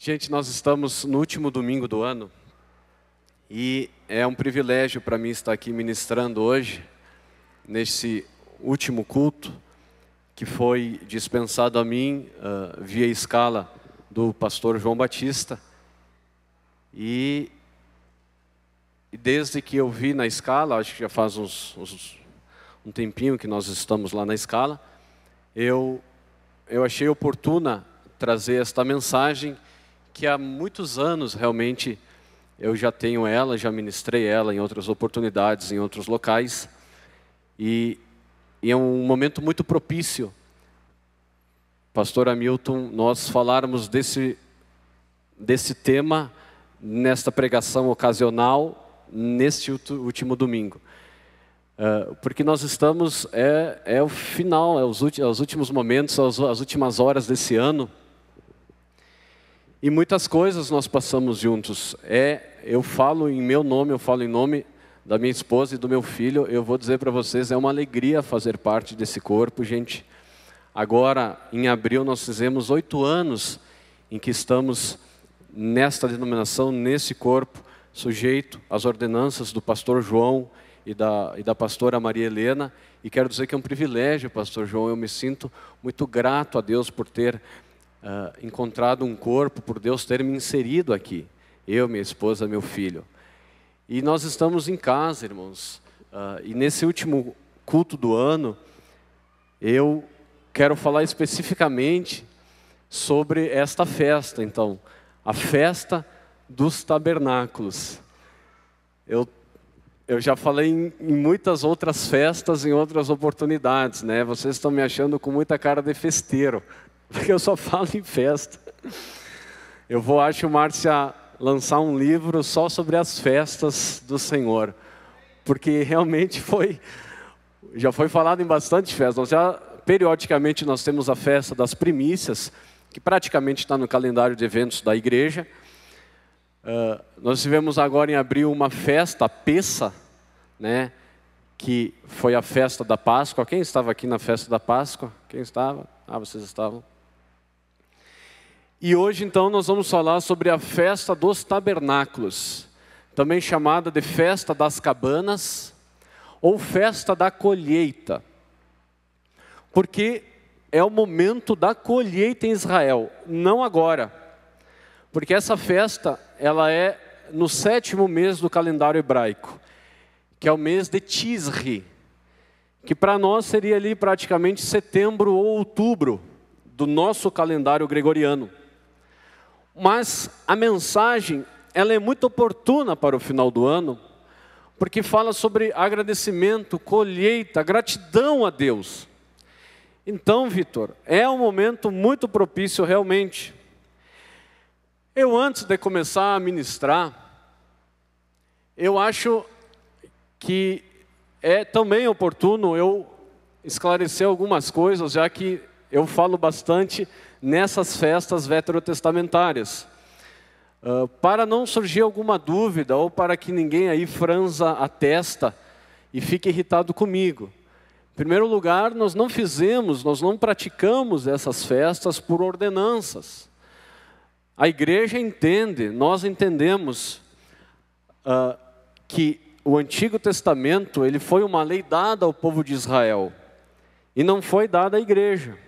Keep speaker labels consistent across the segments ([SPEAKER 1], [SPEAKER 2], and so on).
[SPEAKER 1] Gente, nós estamos no último domingo do ano e é um privilégio para mim estar aqui ministrando hoje, nesse último culto que foi dispensado a mim via escala do pastor João Batista. E desde que eu vi na escala, acho que já faz um tempinho que nós estamos lá na escala, eu achei oportuna trazer esta mensagem que há muitos anos realmente eu já tenho ela, já ministrei ela em outras oportunidades, em outros locais, e é um momento muito propício, pastor Hamilton, nós falarmos desse tema nesta pregação ocasional, neste último domingo. Porque nós estamos, é o final, é os últimos momentos, as últimas horas desse ano, e muitas coisas nós passamos juntos. Eu falo em meu nome, eu falo em nome da minha esposa e do meu filho. Eu vou dizer para vocês, é uma alegria fazer parte desse corpo, gente. Agora, em abril, nós fizemos 8 anos em que estamos nesta denominação, nesse corpo, sujeito às ordenanças do pastor João e da pastora Maria Helena. E quero dizer que é um privilégio, pastor João, eu me sinto muito grato a Deus por ter encontrado um corpo, por Deus ter me inserido aqui, eu, minha esposa, meu filho. E nós estamos em casa, irmãos, e nesse último culto do ano, eu quero falar especificamente sobre esta festa, então, a festa dos tabernáculos. Eu já falei em muitas outras festas, em outras oportunidades, né? Vocês estão me achando com muita cara de festeiro, porque eu só falo em festa. Eu vou, acho, Márcia, lançar um livro só sobre as festas do Senhor, porque realmente já foi falado em bastante festas. Periodicamente nós temos a festa das primícias, que praticamente está no calendário de eventos da igreja. Nós tivemos agora em abril uma festa, a Pessa, né, que foi a festa da Páscoa. Quem estava aqui na festa da Páscoa? Quem estava? Vocês estavam. E hoje, então, nós vamos falar sobre a festa dos tabernáculos, também chamada de festa das cabanas, ou festa da colheita, porque é o momento da colheita em Israel, não agora, porque essa festa, ela é no 7º mês do calendário hebraico, que é o mês de Tisri, que para nós seria ali praticamente setembro ou outubro do nosso calendário gregoriano. Mas a mensagem, ela é muito oportuna para o final do ano, porque fala sobre agradecimento, colheita, gratidão a Deus. Então, Vitor, é um momento muito propício realmente. Eu, antes de começar a ministrar, eu acho que é também oportuno eu esclarecer algumas coisas, já que eu falo bastante nessas festas veterotestamentárias, para não surgir alguma dúvida, ou para que ninguém aí franza a testa e fique irritado comigo. Em primeiro lugar, nós não praticamos essas festas por ordenanças. A igreja entende, nós entendemos que o Antigo Testamento ele foi uma lei dada ao povo de Israel, e não foi dada à igreja.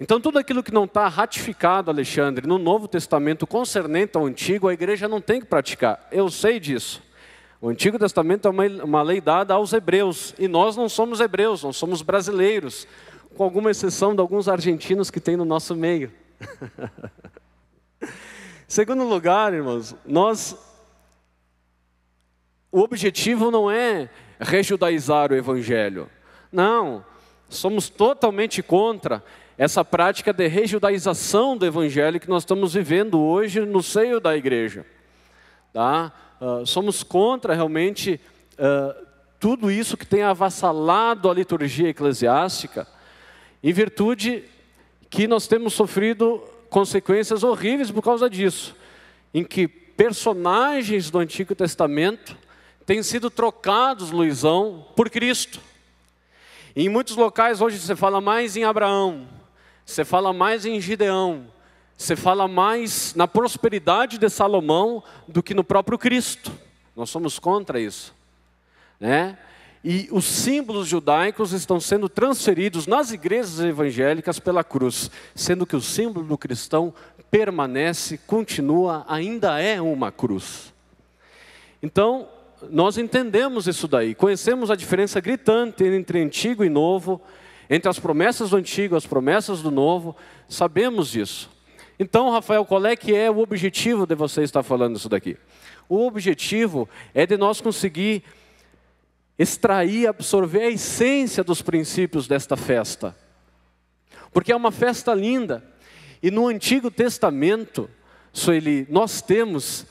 [SPEAKER 1] Então tudo aquilo que não está ratificado, Alexandre, no Novo Testamento concernente ao Antigo, a igreja não tem que praticar. Eu sei disso. O Antigo Testamento é uma lei dada aos hebreus, e nós não somos hebreus, nós somos brasileiros, com alguma exceção de alguns argentinos que tem no nosso meio. Segundo lugar, irmãos, o objetivo não é rejudaizar o Evangelho. Não, somos totalmente contra essa prática de rejudaização do Evangelho que nós estamos vivendo hoje no seio da igreja. Tá? Somos contra realmente tudo isso que tem avassalado a liturgia eclesiástica, em virtude que nós temos sofrido consequências horríveis por causa disso, em que personagens do Antigo Testamento têm sido trocados, Luizão, por Cristo. E em muitos locais hoje você fala mais em Abraão, você fala mais em Gideão, Você fala mais na prosperidade de Salomão do que no próprio Cristo. Nós somos contra isso, né? E os símbolos judaicos estão sendo transferidos nas igrejas evangélicas pela cruz, sendo que o símbolo do cristão permanece, continua, ainda é uma cruz. Então, nós entendemos isso daí, conhecemos a diferença gritante entre antigo e novo, entre as promessas do antigo e as promessas do novo, sabemos disso. Então, Rafael, qual é que é o objetivo de você estar falando isso daqui? O objetivo é de nós conseguir extrair, absorver a essência dos princípios desta festa. Porque é uma festa linda. E no Antigo Testamento, Sueli, nós temos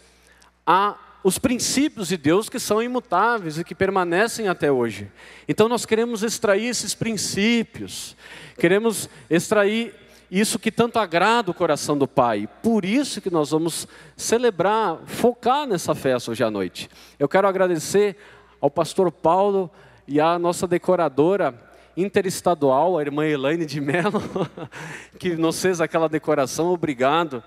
[SPEAKER 1] os princípios de Deus que são imutáveis e que permanecem até hoje. Então nós queremos extrair esses princípios, queremos extrair isso que tanto agrada o coração do Pai. Por isso que nós vamos celebrar, focar nessa festa hoje à noite. Eu quero agradecer ao pastor Paulo e à nossa decoradora interestadual, a irmã Elaine de Mello, que nos fez aquela decoração. Obrigado.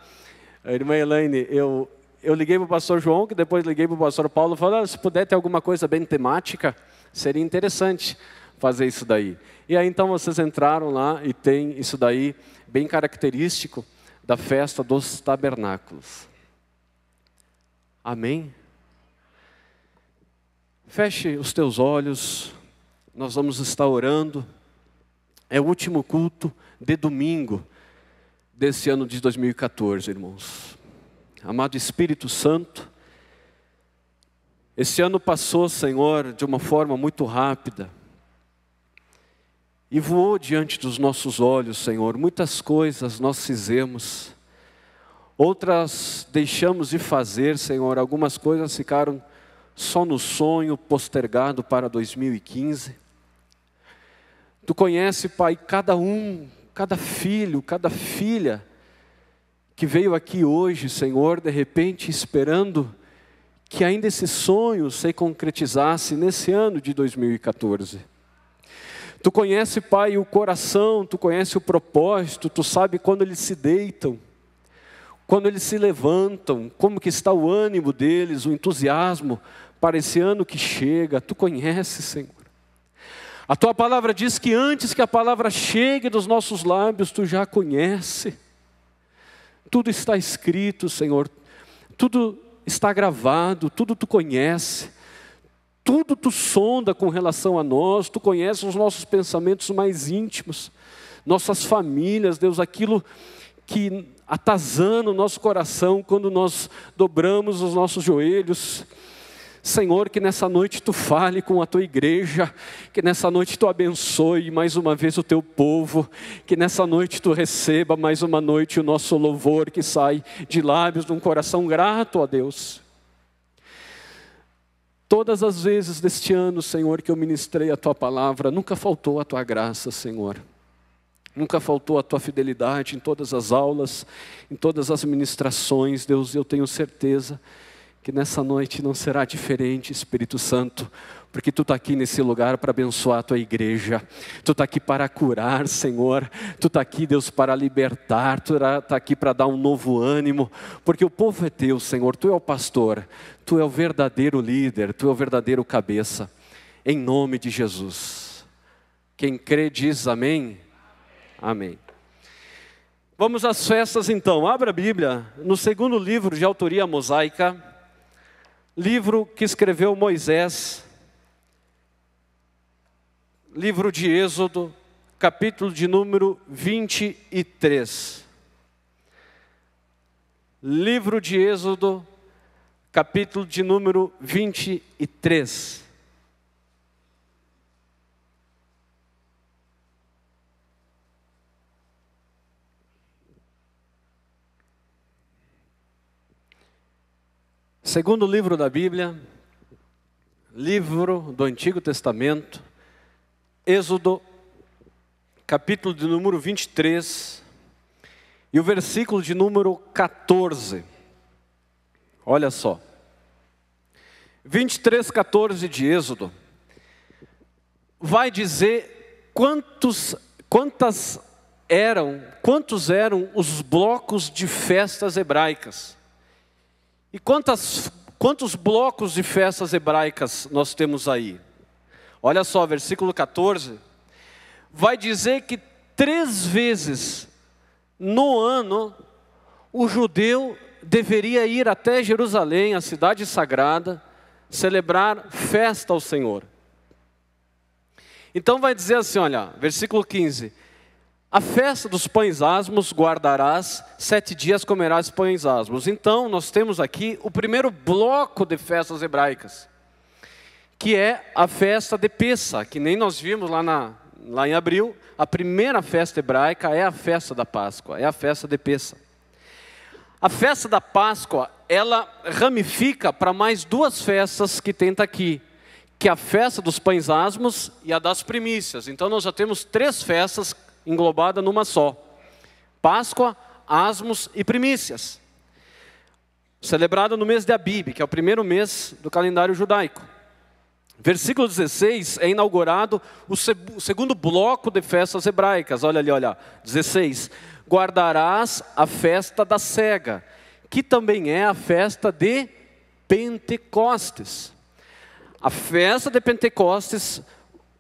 [SPEAKER 1] A irmã Elaine, eu liguei para o pastor João, que depois liguei para o pastor Paulo, falando, se puder ter alguma coisa bem temática, seria interessante fazer isso daí. E aí então vocês entraram lá e tem isso daí, bem característico da festa dos tabernáculos. Amém? Feche os teus olhos, nós vamos estar orando. É o último culto de domingo desse ano de 2014, irmãos. Amado Espírito Santo, esse ano passou, Senhor, de uma forma muito rápida. E voou diante dos nossos olhos, Senhor. Muitas coisas nós fizemos, outras deixamos de fazer, Senhor. Algumas coisas ficaram só no sonho, postergado para 2015. Tu conhece, Pai, cada filho, cada filha que veio aqui hoje, Senhor, de repente esperando que ainda esse sonho se concretizasse nesse ano de 2014. Tu conhece, Pai, o coração, Tu conhece o propósito, Tu sabe quando eles se deitam, quando eles se levantam, como que está o ânimo deles, o entusiasmo para esse ano que chega. Tu conheces, Senhor. A Tua palavra diz que antes que a palavra chegue dos nossos lábios, Tu já conhece. Tudo está escrito, Senhor. Tudo está gravado, tudo Tu conhece. Tudo Tu sonda com relação a nós. Tu conheces os nossos pensamentos mais íntimos, nossas famílias, Deus, aquilo que atazana o nosso coração quando nós dobramos os nossos joelhos. Senhor, que nessa noite Tu fale com a Tua igreja, que nessa noite Tu abençoe mais uma vez o Teu povo, que nessa noite Tu receba mais uma noite o nosso louvor que sai de lábios de um coração grato a Deus. Todas as vezes deste ano, Senhor, que eu ministrei a Tua palavra, nunca faltou a Tua graça, Senhor. Nunca faltou a Tua fidelidade em todas as aulas, em todas as ministrações, Deus, eu tenho certeza que nessa noite não será diferente, Espírito Santo, porque Tu está aqui nesse lugar para abençoar a Tua igreja, Tu está aqui para curar, Senhor, Tu está aqui, Deus, para libertar, Tu está aqui para dar um novo ânimo, porque o povo é Teu, Senhor, Tu é o pastor, Tu é o verdadeiro líder, Tu é o verdadeiro cabeça, em nome de Jesus. Quem crê diz amém? Amém. Vamos às festas então. Abra a Bíblia no segundo livro de autoria mosaica, livro que escreveu Moisés, livro de Êxodo, capítulo de número 23. Livro de Êxodo, capítulo de número 23. Segundo livro da Bíblia, livro do Antigo Testamento, Êxodo, capítulo de número 23, e o versículo de número 14. Olha só. 23, 14 de Êxodo, vai dizer quantas quantos eram os blocos de festas hebraicas? E quantos blocos de festas hebraicas nós temos aí? Olha só, versículo 14, vai dizer que 3 vezes no ano o judeu deveria ir até Jerusalém, a cidade sagrada, celebrar festa ao Senhor. Então vai dizer assim, olha, versículo 15, a festa dos pães asmos guardarás, 7 dias comerás pães asmos. Então nós temos aqui o primeiro bloco de festas hebraicas, que é a festa de Pêssach, que nem nós vimos lá em abril. A primeira festa hebraica é a festa da Páscoa, é a festa de Pêssach. A festa da Páscoa, ela ramifica para mais 2 festas que tem aqui, que é a festa dos pães asmos e a das primícias. Então nós já temos 3 festas englobadas numa só: Páscoa, asmos e primícias, celebrada no mês de Abib, que é o primeiro mês do calendário judaico. Versículo 16 é inaugurado o segundo bloco de festas hebraicas. Olha ali, olha, 16. Guardarás a festa da cega, que também é a festa de Pentecostes. A festa de Pentecostes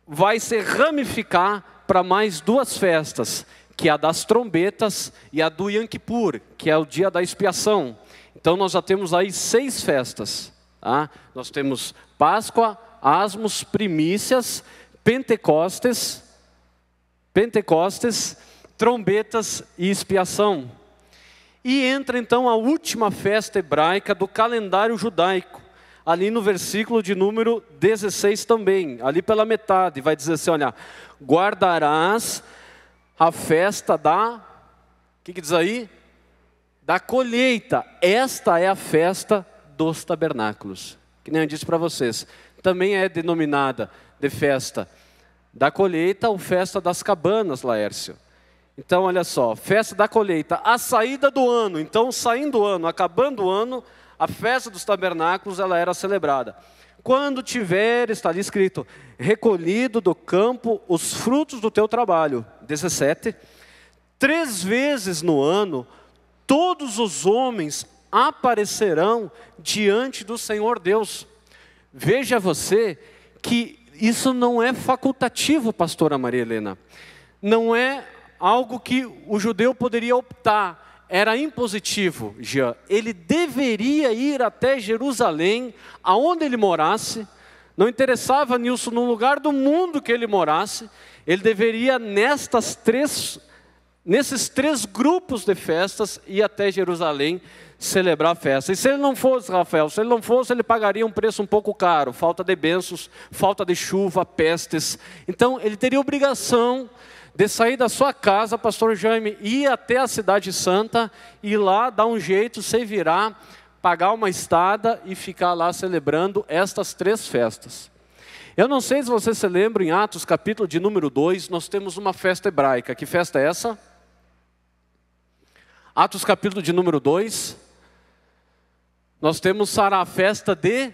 [SPEAKER 1] vai se ramificar para mais 2 festas, que é a das trombetas e a do Yom Kippur, que é o dia da expiação. Então nós já temos aí 6 festas. Tá? Nós temos Páscoa, asmos, primícias, Pentecostes, trombetas e expiação. E entra então a última festa hebraica do calendário judaico, ali no versículo de número 16 também, ali pela metade, vai dizer assim, olha, guardarás a festa da, o que diz aí? Da colheita. Esta é a festa dos tabernáculos, que nem eu disse para vocês, também é denominada de festa da colheita ou festa das cabanas, Laércio. Então olha só, festa da colheita, a saída do ano. Então saindo do ano, acabando o ano, a festa dos tabernáculos ela era celebrada. Quando tiver, está ali escrito, recolhido do campo os frutos do teu trabalho. 17. 3 vezes no ano, todos os homens aparecerão diante do Senhor Deus. Veja você que isso não é facultativo, pastora Maria Helena. Não é algo que o judeu poderia optar. Era impositivo, Jean. Ele deveria ir até Jerusalém, aonde ele morasse. Não interessava, Nilson, no lugar do mundo que ele morasse. Ele deveria, nesses 3 grupos de festas, ir até Jerusalém celebrar a festa. E se ele não fosse, Rafael, se ele não fosse, ele pagaria um preço um pouco caro. Falta de bênçãos, falta de chuva, pestes. Então, ele teria obrigação de sair da sua casa, pastor Jaime, ir até a cidade santa, ir lá, dar um jeito, se virar, pagar uma estada e ficar lá celebrando estas 3 festas. Eu não sei se você se lembra, em Atos capítulo de número 2, nós temos uma festa hebraica. Que festa é essa? Atos capítulo de número 2, nós temos a festa de,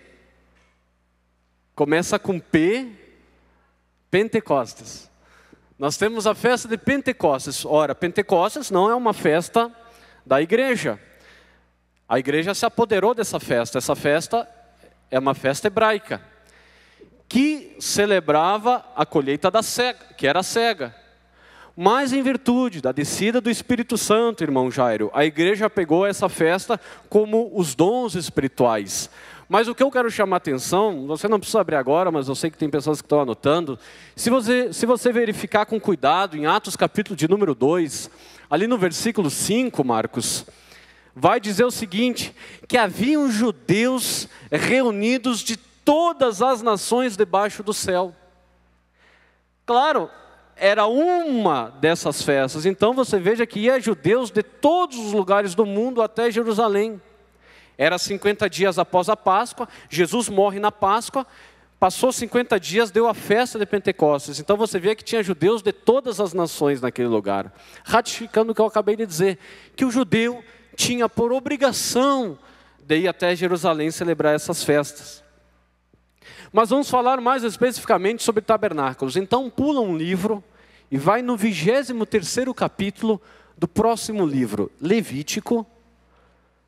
[SPEAKER 1] começa com P, Pentecostes. Nós temos a festa de Pentecostes. Ora, Pentecostes não é uma festa da igreja. A igreja se apoderou dessa festa. Essa festa é uma festa hebraica, que celebrava a colheita da cega, que era a cega. Mas em virtude da descida do Espírito Santo, irmão Jairo, a igreja pegou essa festa como os dons espirituais. Mas o que eu quero chamar a atenção, você não precisa abrir agora, mas eu sei que tem pessoas que estão anotando. Se você verificar com cuidado, em Atos capítulo de número 2, ali no versículo 5, Marcos, vai dizer o seguinte, que haviam judeus reunidos de todas as nações debaixo do céu. Claro, era uma dessas festas. Então você veja que ia judeus de todos os lugares do mundo até Jerusalém. Era 50 dias após a Páscoa, Jesus morre na Páscoa, passou 50 dias, deu a festa de Pentecostes. Então você vê que tinha judeus de todas as nações naquele lugar. Ratificando o que eu acabei de dizer, que o judeu tinha por obrigação de ir até Jerusalém celebrar essas festas. Mas vamos falar mais especificamente sobre tabernáculos. Então pula um livro e vai no 23º capítulo do próximo livro, Levítico.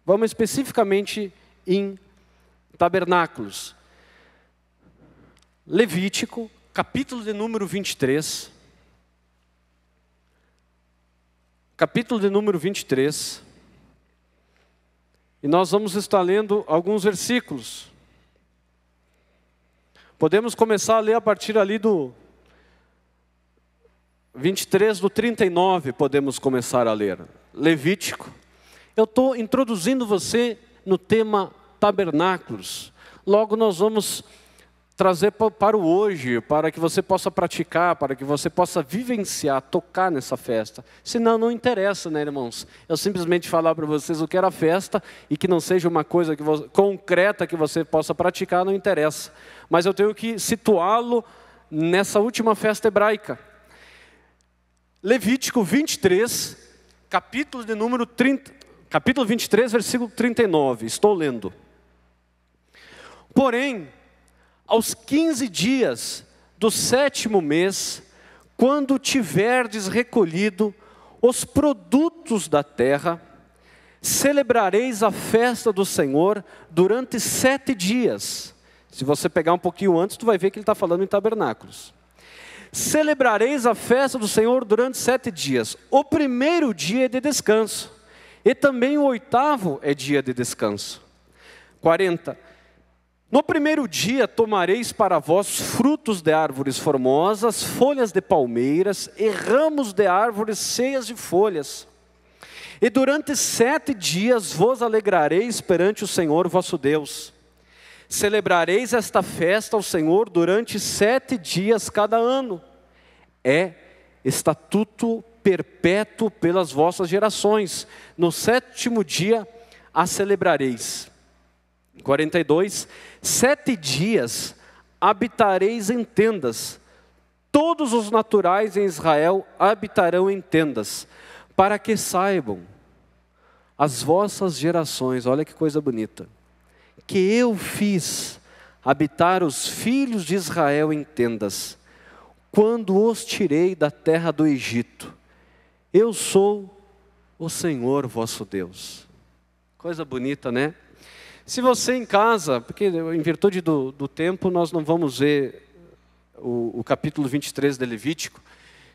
[SPEAKER 1] Vamos especificamente em tabernáculos. Levítico, capítulo de número 23. Capítulo de número 23. E nós vamos estar lendo alguns versículos. Podemos começar a ler a partir ali do 23, do 39, podemos começar a ler. Levítico. Eu estou introduzindo você no tema tabernáculos. Logo nós vamos trazer para o hoje, para que você possa praticar, para que você possa vivenciar, tocar nessa festa. Senão não interessa, né, irmãos? Eu simplesmente falar para vocês o que era festa e que não seja uma coisa concreta que você possa praticar, não interessa. Mas eu tenho que situá-lo nessa última festa hebraica. Levítico 23, capítulo de número 30, capítulo 23, versículo 39, estou lendo. Porém, aos 15 dias do 7º mês, quando tiverdes recolhido os produtos da terra, celebrareis a festa do Senhor durante 7 dias. Se você pegar um pouquinho antes, tu vai ver que ele está falando em tabernáculos. Celebrareis a festa do Senhor durante 7 dias. O primeiro dia é de descanso, e também o 8º é dia de descanso. 40. No primeiro dia tomareis para vós frutos de árvores formosas, folhas de palmeiras e ramos de árvores cheias de folhas. E durante 7 dias vos alegrareis perante o Senhor vosso Deus. Celebrareis esta festa ao Senhor durante 7 dias cada ano. É estatuto perpétuo pelas vossas gerações. No 7º dia a celebrareis. 42, 7 dias habitareis em tendas, todos os naturais em Israel habitarão em tendas, para que saibam as vossas gerações, olha que coisa bonita, que eu fiz habitar os filhos de Israel em tendas, quando os tirei da terra do Egito. Eu sou o Senhor vosso Deus. Coisa bonita, né? Se você em casa, porque em virtude do tempo nós não vamos ver o capítulo 23 de Levítico.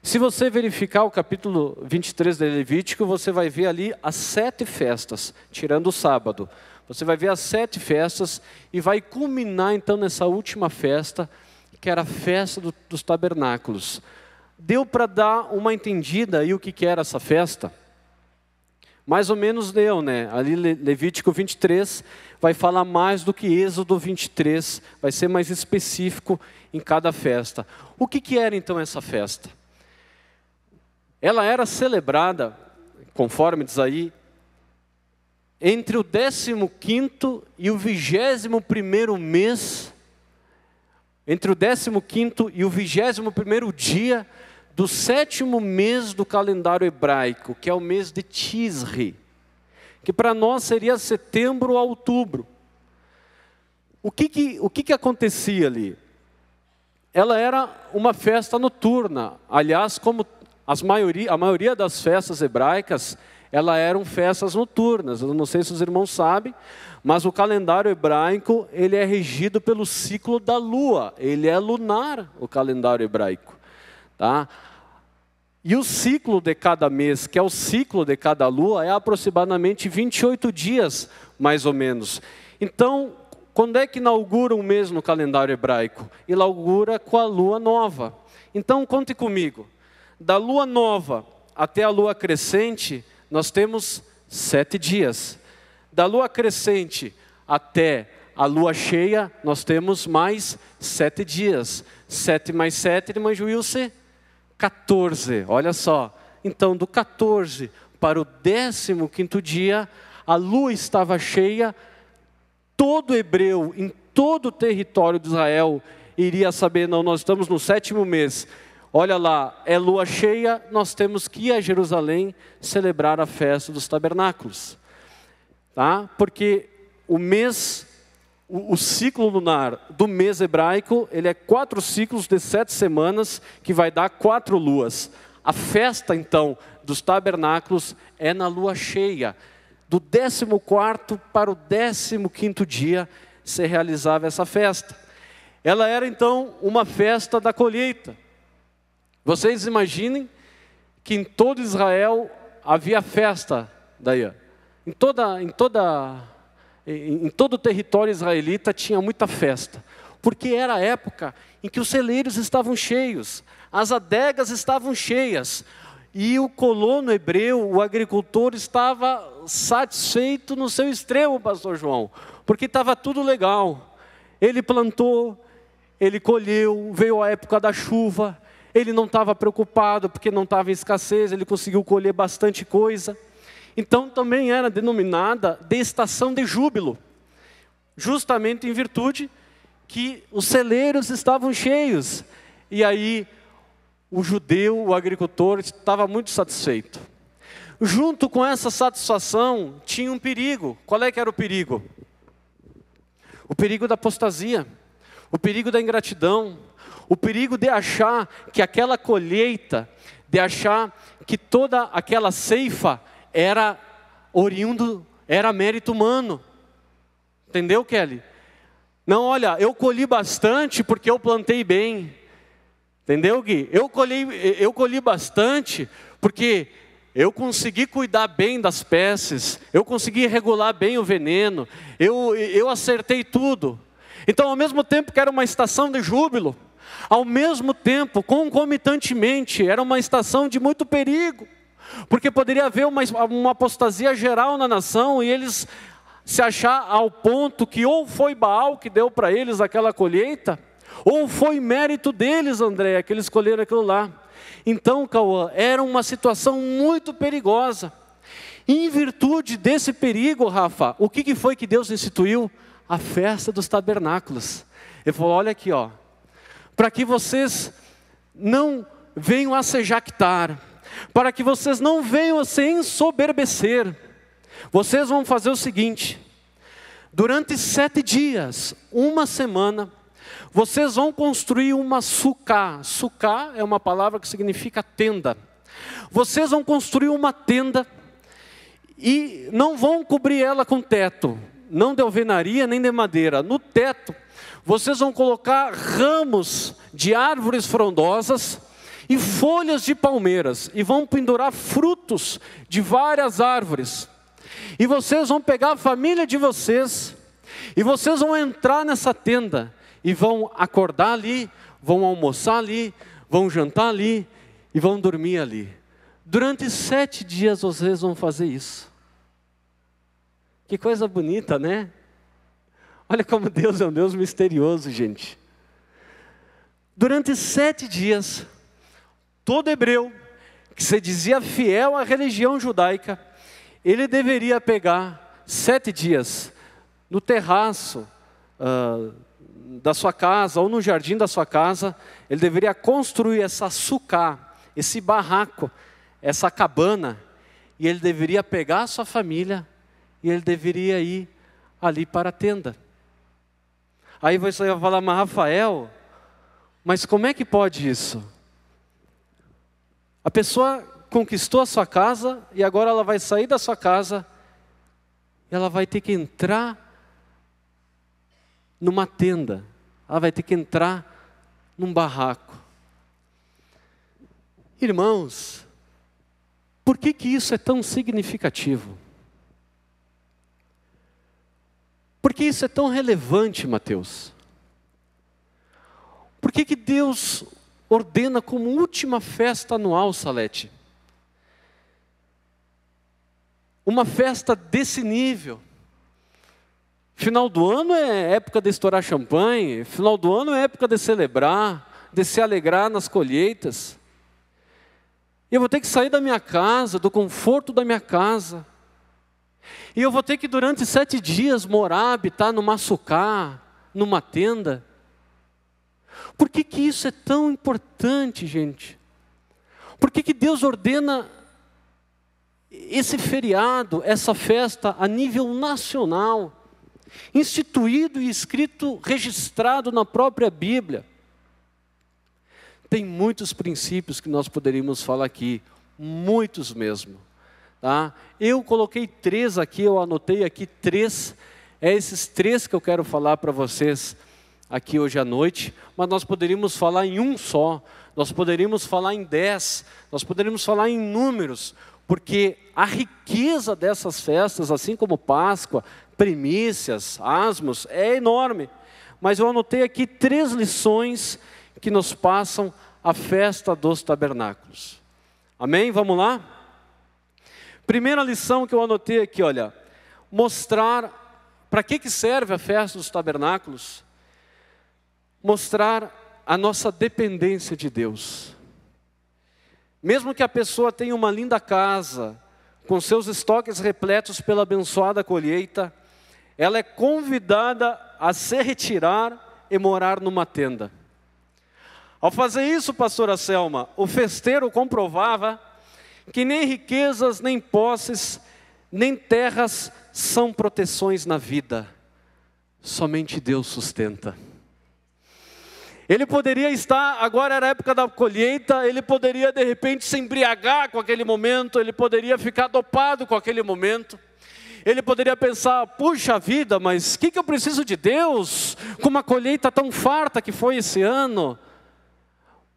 [SPEAKER 1] Se você verificar o capítulo 23 de Levítico, você vai ver ali as 7 festas, tirando o sábado. Você vai ver as 7 festas e vai culminar então nessa última festa, que era a festa dos tabernáculos. Deu para dar uma entendida aí o que era essa festa? Mais ou menos deu, né? Ali Levítico 23 vai falar mais do que Êxodo 23, vai ser mais específico em cada festa. O que era então essa festa? Ela era celebrada, conforme diz aí, entre o 15º e o 21º mês, entre o 15º e o 21º dia do 7º mês do calendário hebraico, que é o mês de Tisri, que para nós seria setembro a outubro. O que acontecia ali? Ela era uma festa noturna. Aliás, como a maioria das festas hebraicas, elas eram festas noturnas. Eu não sei se os irmãos sabem, mas o calendário hebraico, ele é regido pelo ciclo da lua. Ele é lunar, o calendário hebraico. Tá? E o ciclo de cada mês, que é o ciclo de cada lua, é aproximadamente 28 dias, mais ou menos. Então, quando é que inaugura um mês no calendário hebraico? Inaugura com a lua nova. Então, conte comigo. Da lua nova até a lua crescente, nós temos 7 dias. Da lua crescente até a lua cheia, nós temos mais 7 dias. 7 mais 7, irmã Juílce? 14, olha só. Então, do 14 para o 15º dia, a lua estava cheia. Todo hebreu, em todo o território de Israel, iria saber, não, nós estamos no 7º mês. Olha lá, é lua cheia, nós temos que ir a Jerusalém celebrar a festa dos tabernáculos. Tá? Porque o mês o ciclo lunar do mês hebraico, ele é 4 ciclos de 7 semanas, que vai dar 4 luas. A festa, então, dos tabernáculos é na lua cheia. Do 14º para o 15º dia se realizava essa festa. Ela era, então, uma festa da colheita. Vocês imaginem que em todo Israel havia festa daí. Em todo o território israelita tinha muita festa, porque era a época em que os celeiros estavam cheios, as adegas estavam cheias, e o colono hebreu, o agricultor, estava satisfeito no seu extremo, pastor João, porque estava tudo legal. Ele plantou, ele colheu, veio a época da chuva, ele não estava preocupado porque não estava em escassez, ele conseguiu colher bastante coisa. Então também era denominada de estação de júbilo, justamente em virtude que os celeiros estavam cheios. E aí o judeu, o agricultor, estava muito satisfeito. Junto com essa satisfação tinha um perigo. Qual é que era o perigo? O perigo da apostasia, o perigo da ingratidão, o perigo de achar que aquela colheita, de achar que toda aquela ceifa era oriundo, era mérito humano. Entendeu, Kelly? Não, olha, eu colhi bastante porque eu plantei bem. Entendeu, Gui? Eu colhi bastante porque eu consegui cuidar bem das espécies, eu consegui regular bem o veneno, eu acertei tudo. Então, ao mesmo tempo que era uma estação de júbilo, ao mesmo tempo, concomitantemente, era uma estação de muito perigo. Porque poderia haver uma apostasia geral na nação e eles se achar ao ponto que ou foi Baal que deu para eles aquela colheita, ou foi mérito deles, André, que eles colheram aquilo lá. Então, Cauã, era uma situação muito perigosa. E em virtude desse perigo, Rafa, o que foi que Deus instituiu? A festa dos tabernáculos. Ele falou, olha aqui, ó, para que vocês não venham a se jactar, para que vocês não venham a se ensoberbecer, vocês vão fazer o seguinte: durante 7 dias, uma semana, vocês vão construir uma sucá. Sucá é uma palavra que significa tenda. Vocês vão construir uma tenda e não vão cobrir ela com teto, não de alvenaria nem de madeira. No teto, vocês vão colocar ramos de árvores frondosas e folhas de palmeiras, e vão pendurar frutos de várias árvores. E vocês vão pegar a família de vocês, e vocês vão entrar nessa tenda, e vão acordar ali, vão almoçar ali, vão jantar ali, e vão dormir ali. Durante 7 dias vocês vão fazer isso. Que coisa bonita, né? Olha como Deus é um Deus misterioso, gente. Durante 7 dias, todo hebreu que se dizia fiel à religião judaica, ele deveria pegar 7 dias no terraço da sua casa ou no jardim da sua casa. Ele deveria construir essa sucá, esse barraco, essa cabana, e ele deveria pegar a sua família e ele deveria ir ali para a tenda. Aí você vai falar, mas Rafael, mas como é que pode isso? A pessoa conquistou a sua casa e agora ela vai sair da sua casa e ela vai ter que entrar numa tenda, ela vai ter que entrar num barraco. Irmãos, por que isso é tão significativo? Por que isso é tão relevante, Mateus? Por que Deus ordena como última festa anual, Salete? Uma festa desse nível. Final do ano é época de estourar champanhe, final do ano é época de celebrar, de se alegrar nas colheitas. E eu vou ter que sair da minha casa, do conforto da minha casa. E eu vou ter que durante 7 dias morar, habitar numa sucá, numa tenda. Por que isso é tão importante, gente? Por que Deus ordena esse feriado, essa festa a nível nacional? instituído e escrito, registrado na própria Bíblia. Tem muitos princípios que nós poderíamos falar aqui, muitos mesmo. Tá? Eu coloquei 3 aqui, eu anotei aqui 3, é esses 3 que eu quero falar para vocês aqui hoje à noite, mas nós poderíamos falar em um só, nós poderíamos falar em 10, nós poderíamos falar em números, porque a riqueza dessas festas, assim como Páscoa, primícias, asmos, é enorme. Mas eu anotei aqui 3 lições que nos passam a festa dos tabernáculos. Amém? Vamos lá? Primeira lição que eu anotei aqui, olha, mostrar para que serve a festa dos tabernáculos. Mostrar a nossa dependência de Deus. Mesmo que a pessoa tenha uma linda casa, com seus estoques repletos pela abençoada colheita, ela é convidada a se retirar e morar numa tenda. Ao fazer isso, pastora Selma, o festeiro comprovava que nem riquezas, nem posses, nem terras são proteções na vida. Somente Deus sustenta. Ele poderia estar, agora era a época da colheita, ele poderia de repente se embriagar com aquele momento, ele poderia ficar dopado com aquele momento. Ele poderia pensar, puxa vida, mas o que eu preciso de Deus, com uma colheita tão farta que foi esse ano?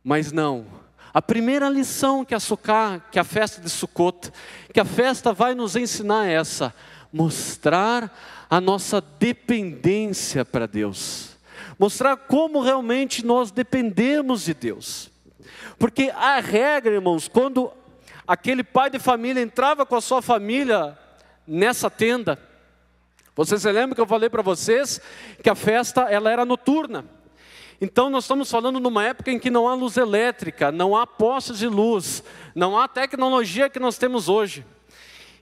[SPEAKER 1] Mas não, a primeira lição que a festa de Sukkot, que a festa vai nos ensinar é essa, mostrar a nossa dependência para Deus. Mostrar como realmente nós dependemos de Deus. Porque a regra, irmãos, quando aquele pai de família entrava com a sua família nessa tenda, vocês se lembram que eu falei para vocês que a festa ela era noturna. Então nós estamos falando numa época em que não há luz elétrica, não há postes de luz, não há tecnologia que nós temos hoje.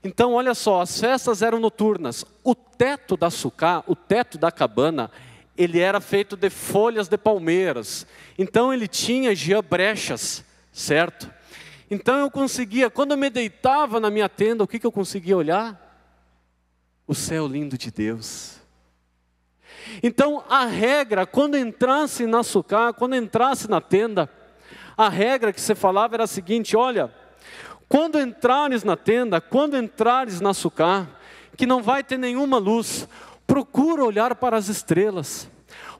[SPEAKER 1] Então olha só, as festas eram noturnas. O teto da sucá, o teto da cabana, ele era feito de folhas de palmeiras. Então ele tinha brechas, certo? Então eu conseguia, quando eu me deitava na minha tenda, o que eu conseguia olhar? O céu lindo de Deus. Então a regra, quando entrasse na sucá, quando entrasse na tenda, a regra que você falava era a seguinte, olha, quando entrares na tenda, quando entrares na sucá, que não vai ter nenhuma luz, procura olhar para as estrelas,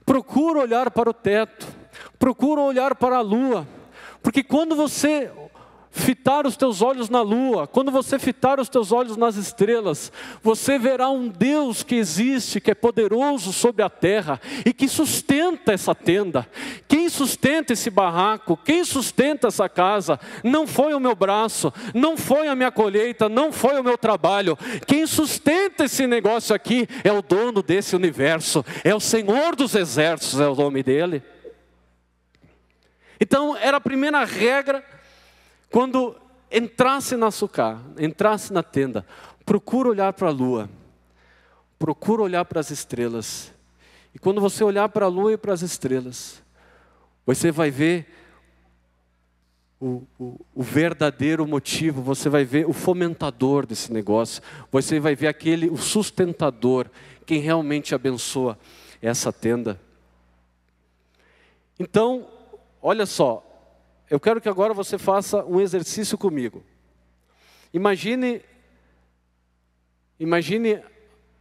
[SPEAKER 1] procura olhar para o teto, procura olhar para a lua, porque quando você fitar os teus olhos na lua, quando você fitar os teus olhos nas estrelas, você verá um Deus que existe, que é poderoso sobre a terra e que sustenta essa tenda. Quem sustenta esse barraco, quem sustenta essa casa, não foi o meu braço, não foi a minha colheita, não foi o meu trabalho. Quem sustenta esse negócio aqui é o dono desse universo, é o Senhor dos Exércitos, é o nome dele. Então era a primeira regra. Quando entrasse na sucá, entrasse na tenda, procura olhar para a lua, procura olhar para as estrelas. E quando você olhar para a lua e para as estrelas, você vai ver o verdadeiro motivo, você vai ver o fomentador desse negócio, você vai ver o sustentador, quem realmente abençoa essa tenda. Então, olha só, eu quero que agora você faça um exercício comigo. Imagine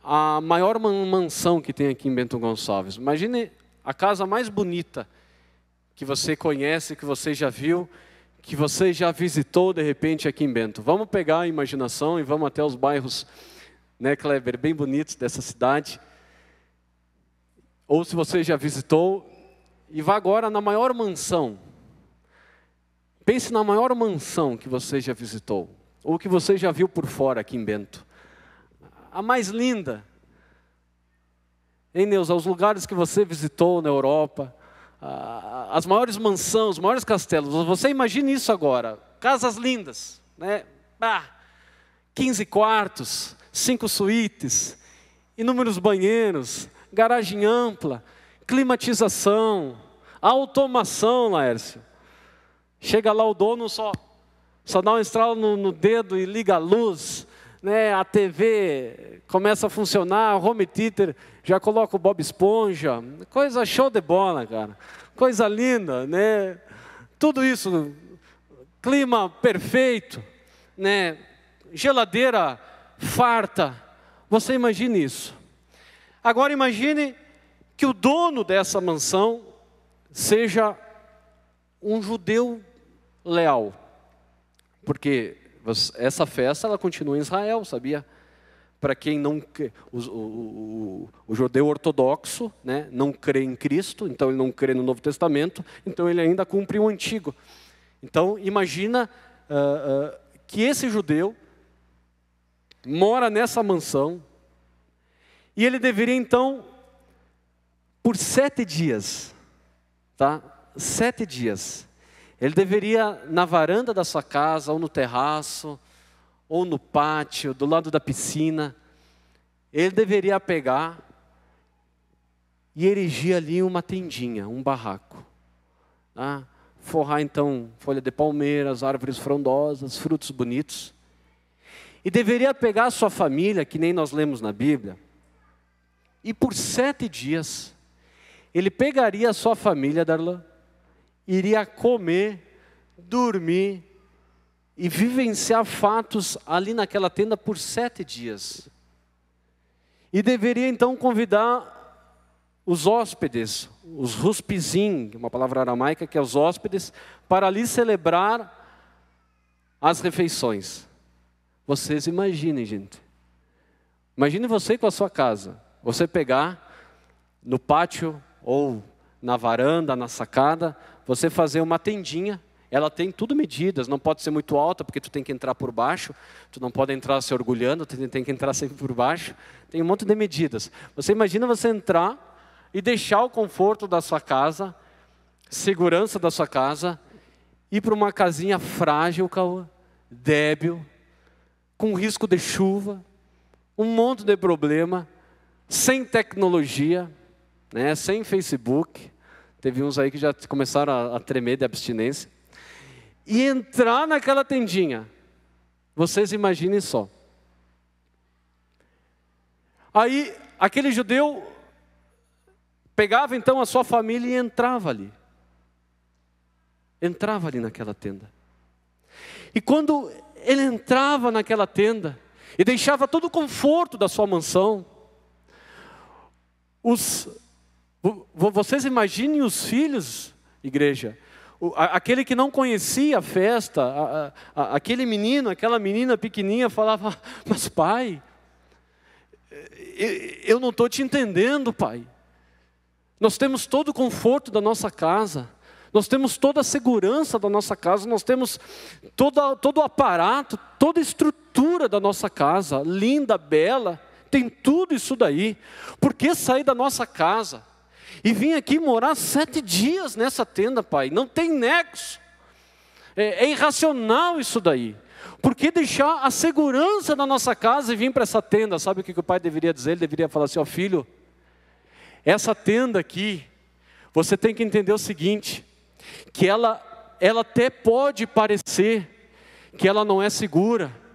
[SPEAKER 1] a maior mansão que tem aqui em Bento Gonçalves. Imagine a casa mais bonita que você conhece, que você já viu, que você já visitou de repente aqui em Bento. Vamos pegar a imaginação e vamos até os bairros, né, Kleber, bem bonitos dessa cidade. Ou se você já visitou, e vá agora na maior mansão. Pense na maior mansão que você já visitou, ou que você já viu por fora aqui em Bento. A mais linda. Hein, Neuza, os lugares que você visitou na Europa, as maiores mansões, os maiores castelos. Você imagine isso agora, casas lindas, né? 15 quartos, 5 suítes, inúmeros banheiros, garagem ampla, climatização, automação, Laércio. Chega lá o dono, só dá um estralo no dedo e liga a luz, né, a TV começa a funcionar, o home theater já coloca o Bob Esponja, coisa show de bola, cara, coisa linda, né? Tudo isso, clima perfeito, né? Geladeira farta, você imagine isso. Agora imagine que o dono dessa mansão seja um judeu leal, porque essa festa ela continua em Israel, sabia? Para quem não o judeu ortodoxo, né, não crê em Cristo, então ele não crê no Novo Testamento, então ele ainda cumpre o Antigo. Então imagina que esse judeu mora nessa mansão e ele deveria então, por 7 dias, tá? 7 dias, ele deveria na varanda da sua casa, ou no terraço, ou no pátio, do lado da piscina, ele deveria pegar e erigir ali uma tendinha, um barraco. Tá? Forrar então folha de palmeiras, árvores frondosas, frutos bonitos. E deveria pegar a sua família, que nem nós lemos na Bíblia, e por 7 dias, ele pegaria a sua família, Darlan, iria comer, dormir e vivenciar fatos ali naquela tenda por 7 dias. E deveria então convidar os hóspedes, os ruspizim, uma palavra aramaica que é os hóspedes, para ali celebrar as refeições. Vocês imaginem, gente. Imagine você com a sua casa, você pegar no pátio ou na varanda, na sacada, você fazer uma tendinha, ela tem tudo medidas, não pode ser muito alta, porque tu tem que entrar por baixo, tu não pode entrar se orgulhando, tu tem que entrar sempre por baixo, tem um monte de medidas. Você imagina você entrar e deixar o conforto da sua casa, segurança da sua casa, ir para uma casinha frágil, débil, com risco de chuva, um monte de problema, sem tecnologia, né, sem Facebook, teve uns aí que já começaram a tremer de abstinência, e entrar naquela tendinha, vocês imaginem só. Aí, aquele judeu pegava então a sua família e entrava ali naquela tenda. E quando ele entrava naquela tenda, e deixava todo o conforto da sua mansão, vocês imaginem os filhos, igreja, aquele que não conhecia a festa, aquele menino, aquela menina pequenininha falava, mas pai, eu não estou te entendendo, pai. Nós temos todo o conforto da nossa casa, nós temos toda a segurança da nossa casa, nós temos todo o aparato, toda a estrutura da nossa casa, linda, bela, tem tudo isso daí. Por que sair da nossa casa e vim aqui morar 7 dias nessa tenda, pai? Não tem nexo, é irracional isso daí. Por que deixar a segurança da nossa casa e vir para essa tenda? Sabe o que o pai deveria dizer? Ele deveria falar assim, ó filho, essa tenda aqui, você tem que entender o seguinte, que ela até pode parecer que ela não é segura,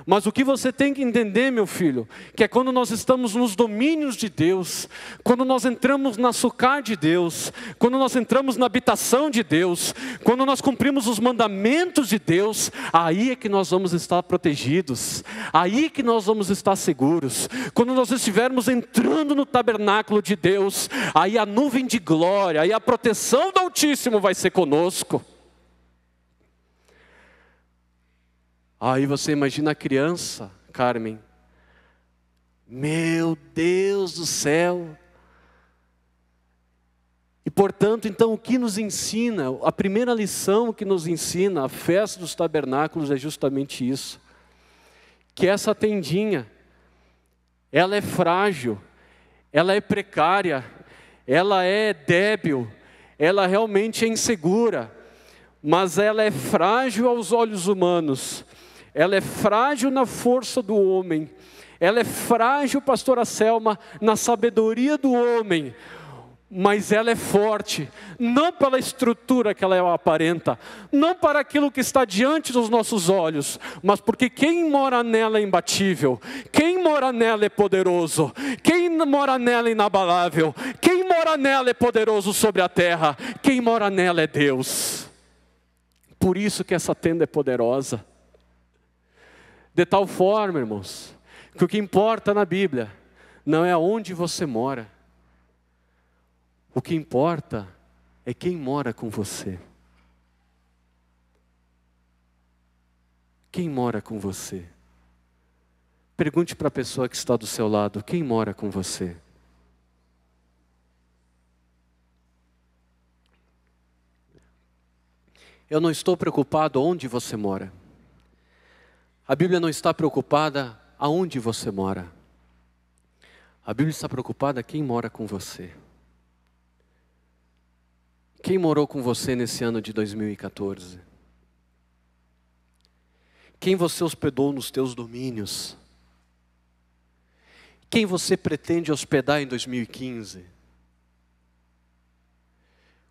[SPEAKER 1] mas o que você tem que entender, meu filho, que é quando nós estamos nos domínios de Deus, quando nós entramos na sucá de Deus, quando nós entramos na habitação de Deus, quando nós cumprimos os mandamentos de Deus, aí é que nós vamos estar protegidos, aí que nós vamos estar seguros. Quando nós estivermos entrando no tabernáculo de Deus, aí a nuvem de glória, aí a proteção do Altíssimo vai ser conosco. Aí você imagina a criança, Carmen, meu Deus do céu. E portanto, então, o que nos ensina, a primeira lição que nos ensina a festa dos tabernáculos é justamente isso. Que essa tendinha, ela é frágil, ela é precária, ela é débil, ela realmente é insegura, mas ela é frágil aos olhos humanos. Ela é frágil na força do homem, ela é frágil, pastora Selma, na sabedoria do homem, mas ela é forte, não pela estrutura que ela aparenta, não para aquilo que está diante dos nossos olhos, mas porque quem mora nela é imbatível, quem mora nela é poderoso, quem mora nela é inabalável, quem mora nela é poderoso sobre a terra, quem mora nela é Deus. Por isso que essa tenda é poderosa, de tal forma, irmãos, que o que importa na Bíblia não é onde você mora, o que importa é quem mora com você. Quem mora com você? Pergunte para a pessoa que está do seu lado, quem mora com você? Eu não estou preocupado onde você mora. A Bíblia não está preocupada aonde você mora. A Bíblia está preocupada quem mora com você. Quem morou com você nesse ano de 2014? Quem você hospedou nos teus domínios? Quem você pretende hospedar em 2015?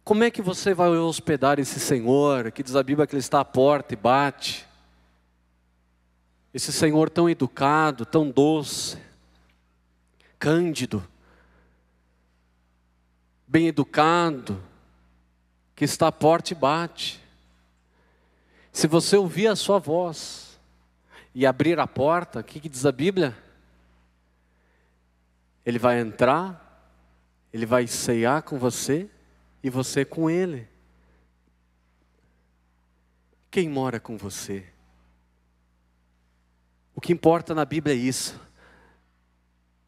[SPEAKER 1] Como é que você vai hospedar esse Senhor, que diz a Bíblia que Ele está à porta e bate? Esse Senhor tão educado, tão doce, cândido, bem educado, que está à porta e bate. Se você ouvir a sua voz e abrir a porta, o que diz a Bíblia? Ele vai entrar, Ele vai ceiar com você e você com Ele. Quem mora com você? O que importa na Bíblia é isso.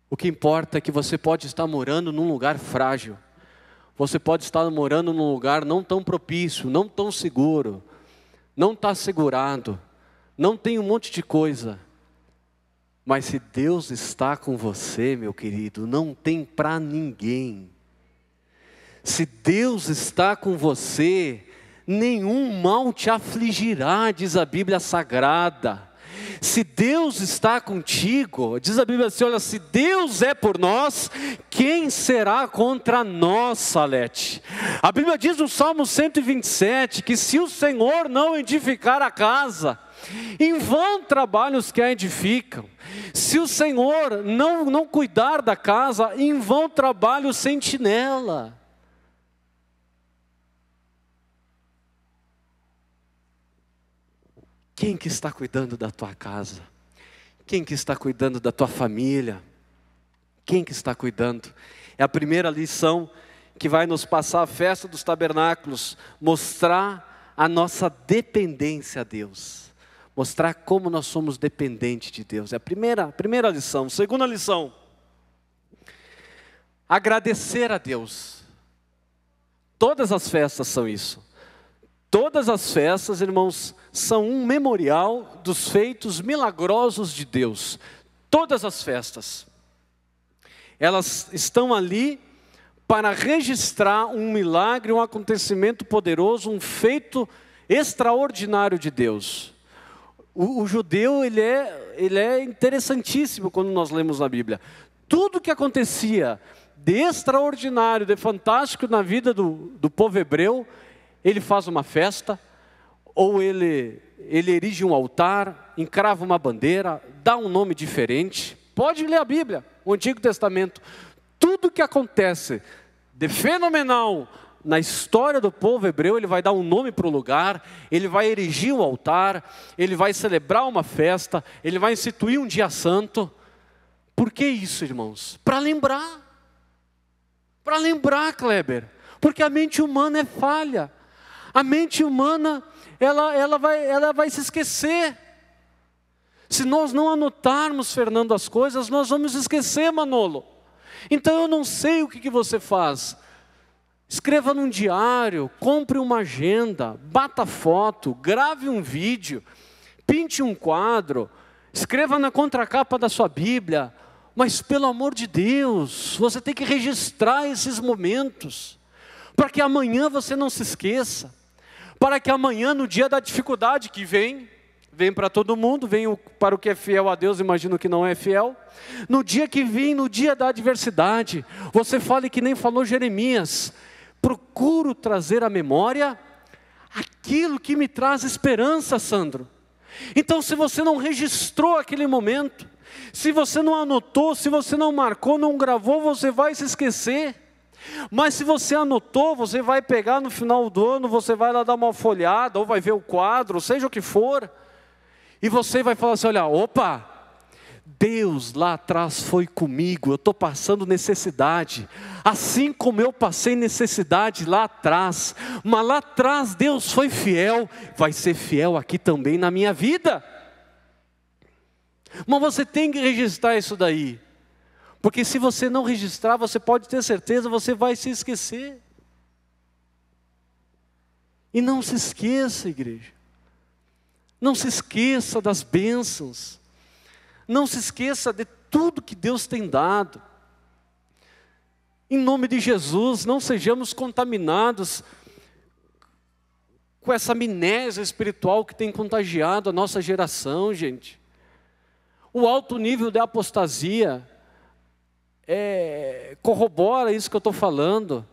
[SPEAKER 1] O que importa é que você pode estar morando num lugar frágil. Você pode estar morando num lugar não tão propício, não tão seguro, não está segurado, não tem um monte de coisa. Mas se Deus está com você, meu querido, não tem para ninguém. Se Deus está com você, nenhum mal te afligirá, diz a Bíblia Sagrada. Se Deus está contigo, diz a Bíblia assim, olha, se Deus é por nós, quem será contra nós, Salete? A Bíblia diz no Salmo 127, que se o Senhor não edificar a casa, em vão trabalham os que a edificam. Se o Senhor não cuidar da casa, em vão trabalha o sentinela. Quem que está cuidando da tua casa? Quem que está cuidando da tua família? Quem que está cuidando? É a primeira lição que vai nos passar a festa dos tabernáculos, mostrar a nossa dependência a Deus. Mostrar como nós somos dependentes de Deus. É a primeira lição. Segunda lição, agradecer a Deus. Todas as festas são isso. Todas as festas, irmãos, são um memorial dos feitos milagrosos de Deus. Todas as festas. Elas estão ali para registrar um milagre, um acontecimento poderoso, um feito extraordinário de Deus. O judeu, ele é interessantíssimo quando nós lemos na Bíblia. Tudo que acontecia de extraordinário, de fantástico na vida do povo hebreu, ele faz uma festa, ou ele erige um altar, encrava uma bandeira, dá um nome diferente. Pode ler a Bíblia, o Antigo Testamento. Tudo que acontece de fenomenal na história do povo hebreu, ele vai dar um nome para o lugar, ele vai erigir um altar, ele vai celebrar uma festa, ele vai instituir um dia santo. Por que isso, irmãos? Para lembrar. Para lembrar, Kleber. Porque a mente humana é falha. A mente humana, ela vai se esquecer. Se nós não anotarmos, Fernando, as coisas, nós vamos esquecer, Manolo. Então eu não sei o que você faz. Escreva num diário, compre uma agenda, bata foto, grave um vídeo, pinte um quadro, escreva na contracapa da sua Bíblia. Mas pelo amor de Deus, você tem que registrar esses momentos, para que amanhã você não se esqueça. Para que amanhã, no dia da dificuldade que vem vem para todo mundo, vem para o que é fiel a Deus, imagino que não é fiel. No dia que vem, no dia da adversidade, você fale que nem falou Jeremias: procuro trazer à memória aquilo que me traz esperança, Sandro. Então, se você não registrou aquele momento, se você não anotou, se você não marcou, não gravou, você vai se esquecer. Mas se você anotou, você vai pegar no final do ano, você vai lá dar uma folhada, ou vai ver o quadro, seja o que for, e você vai falar assim: olha, opa, Deus lá atrás foi comigo, eu estou passando necessidade, assim como eu passei necessidade lá atrás, mas lá atrás Deus foi fiel, vai ser fiel aqui também na minha vida. Mas você tem que registrar isso daí, porque se você não registrar, você pode ter certeza, você vai se esquecer. E não se esqueça, igreja, não se esqueça das bênçãos, não se esqueça de tudo que Deus tem dado. Em nome de Jesus, não sejamos contaminados com essa amnésia espiritual que tem contagiado a nossa geração, gente. O alto nível de apostasia corrobora isso que eu estou falando.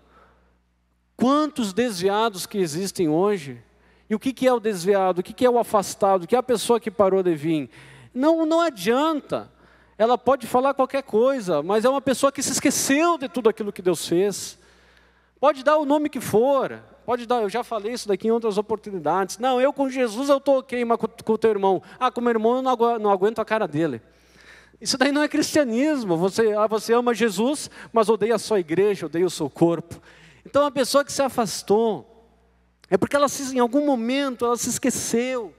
[SPEAKER 1] Quantos desviados que existem hoje? E o que é o desviado? O que é o afastado? O que é a pessoa que parou de vir? Não adianta, ela pode falar qualquer coisa, mas é uma pessoa que se esqueceu de tudo aquilo que Deus fez. Pode dar o nome que for, pode dar, eu já falei isso daqui em outras oportunidades. Não, eu com Jesus eu estou ok, mas com o teu irmão. Com o meu irmão eu não aguento a cara dele. Isso daí não é cristianismo. Você ama Jesus, mas odeia a sua igreja, odeia o seu corpo. Então a pessoa que se afastou, é porque em algum momento ela se esqueceu.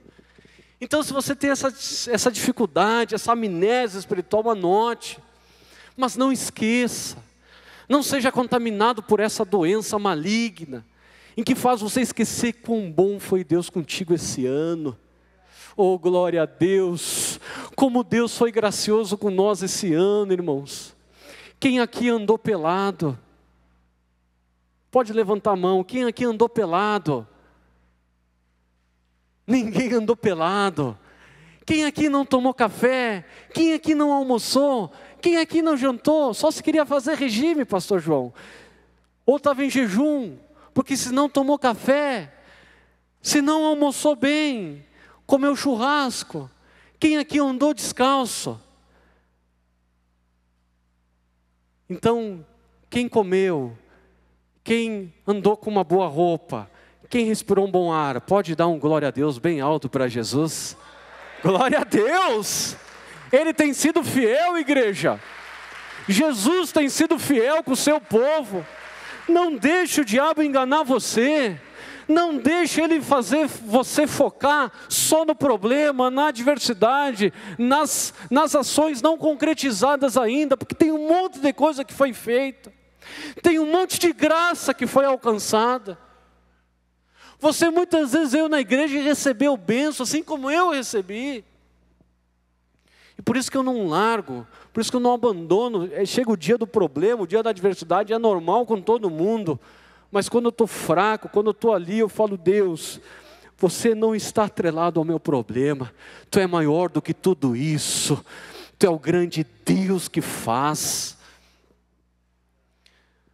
[SPEAKER 1] Então, se você tem essa dificuldade, essa amnésia espiritual, anote. Mas não esqueça. Não seja contaminado por essa doença maligna, em que faz você esquecer quão bom foi Deus contigo esse ano. Oh, glória a Deus! Como Deus foi gracioso com nós esse ano, irmãos. Quem aqui andou pelado? Pode levantar a mão. Quem aqui andou pelado? Ninguém andou pelado. Quem aqui não tomou café? Quem aqui não almoçou? Quem aqui não jantou? Só se queria fazer regime, pastor João. Ou estava em jejum, porque se não tomou café, se não almoçou bem, comeu churrasco. Quem aqui andou descalço? Então, quem comeu? Quem andou com uma boa roupa? Quem respirou um bom ar, pode dar um glória a Deus bem alto para Jesus? Glória a Deus! Ele tem sido fiel, igreja. Jesus tem sido fiel com o seu povo. Não deixe o diabo enganar você. Não deixe ele fazer você focar só no problema, na adversidade, nas ações não concretizadas ainda, porque tem um monte de coisa que foi feita. Tem um monte de graça que foi alcançada. Você muitas vezes veio na igreja e recebeu bênção, assim como eu recebi. E por isso que eu não largo, por isso que eu não abandono. Chega o dia do problema, o dia da adversidade, é normal com todo mundo. Mas quando eu estou fraco, quando eu estou ali, eu falo: Deus, você não está atrelado ao meu problema. Tu é maior do que tudo isso. Tu é o grande Deus que faz.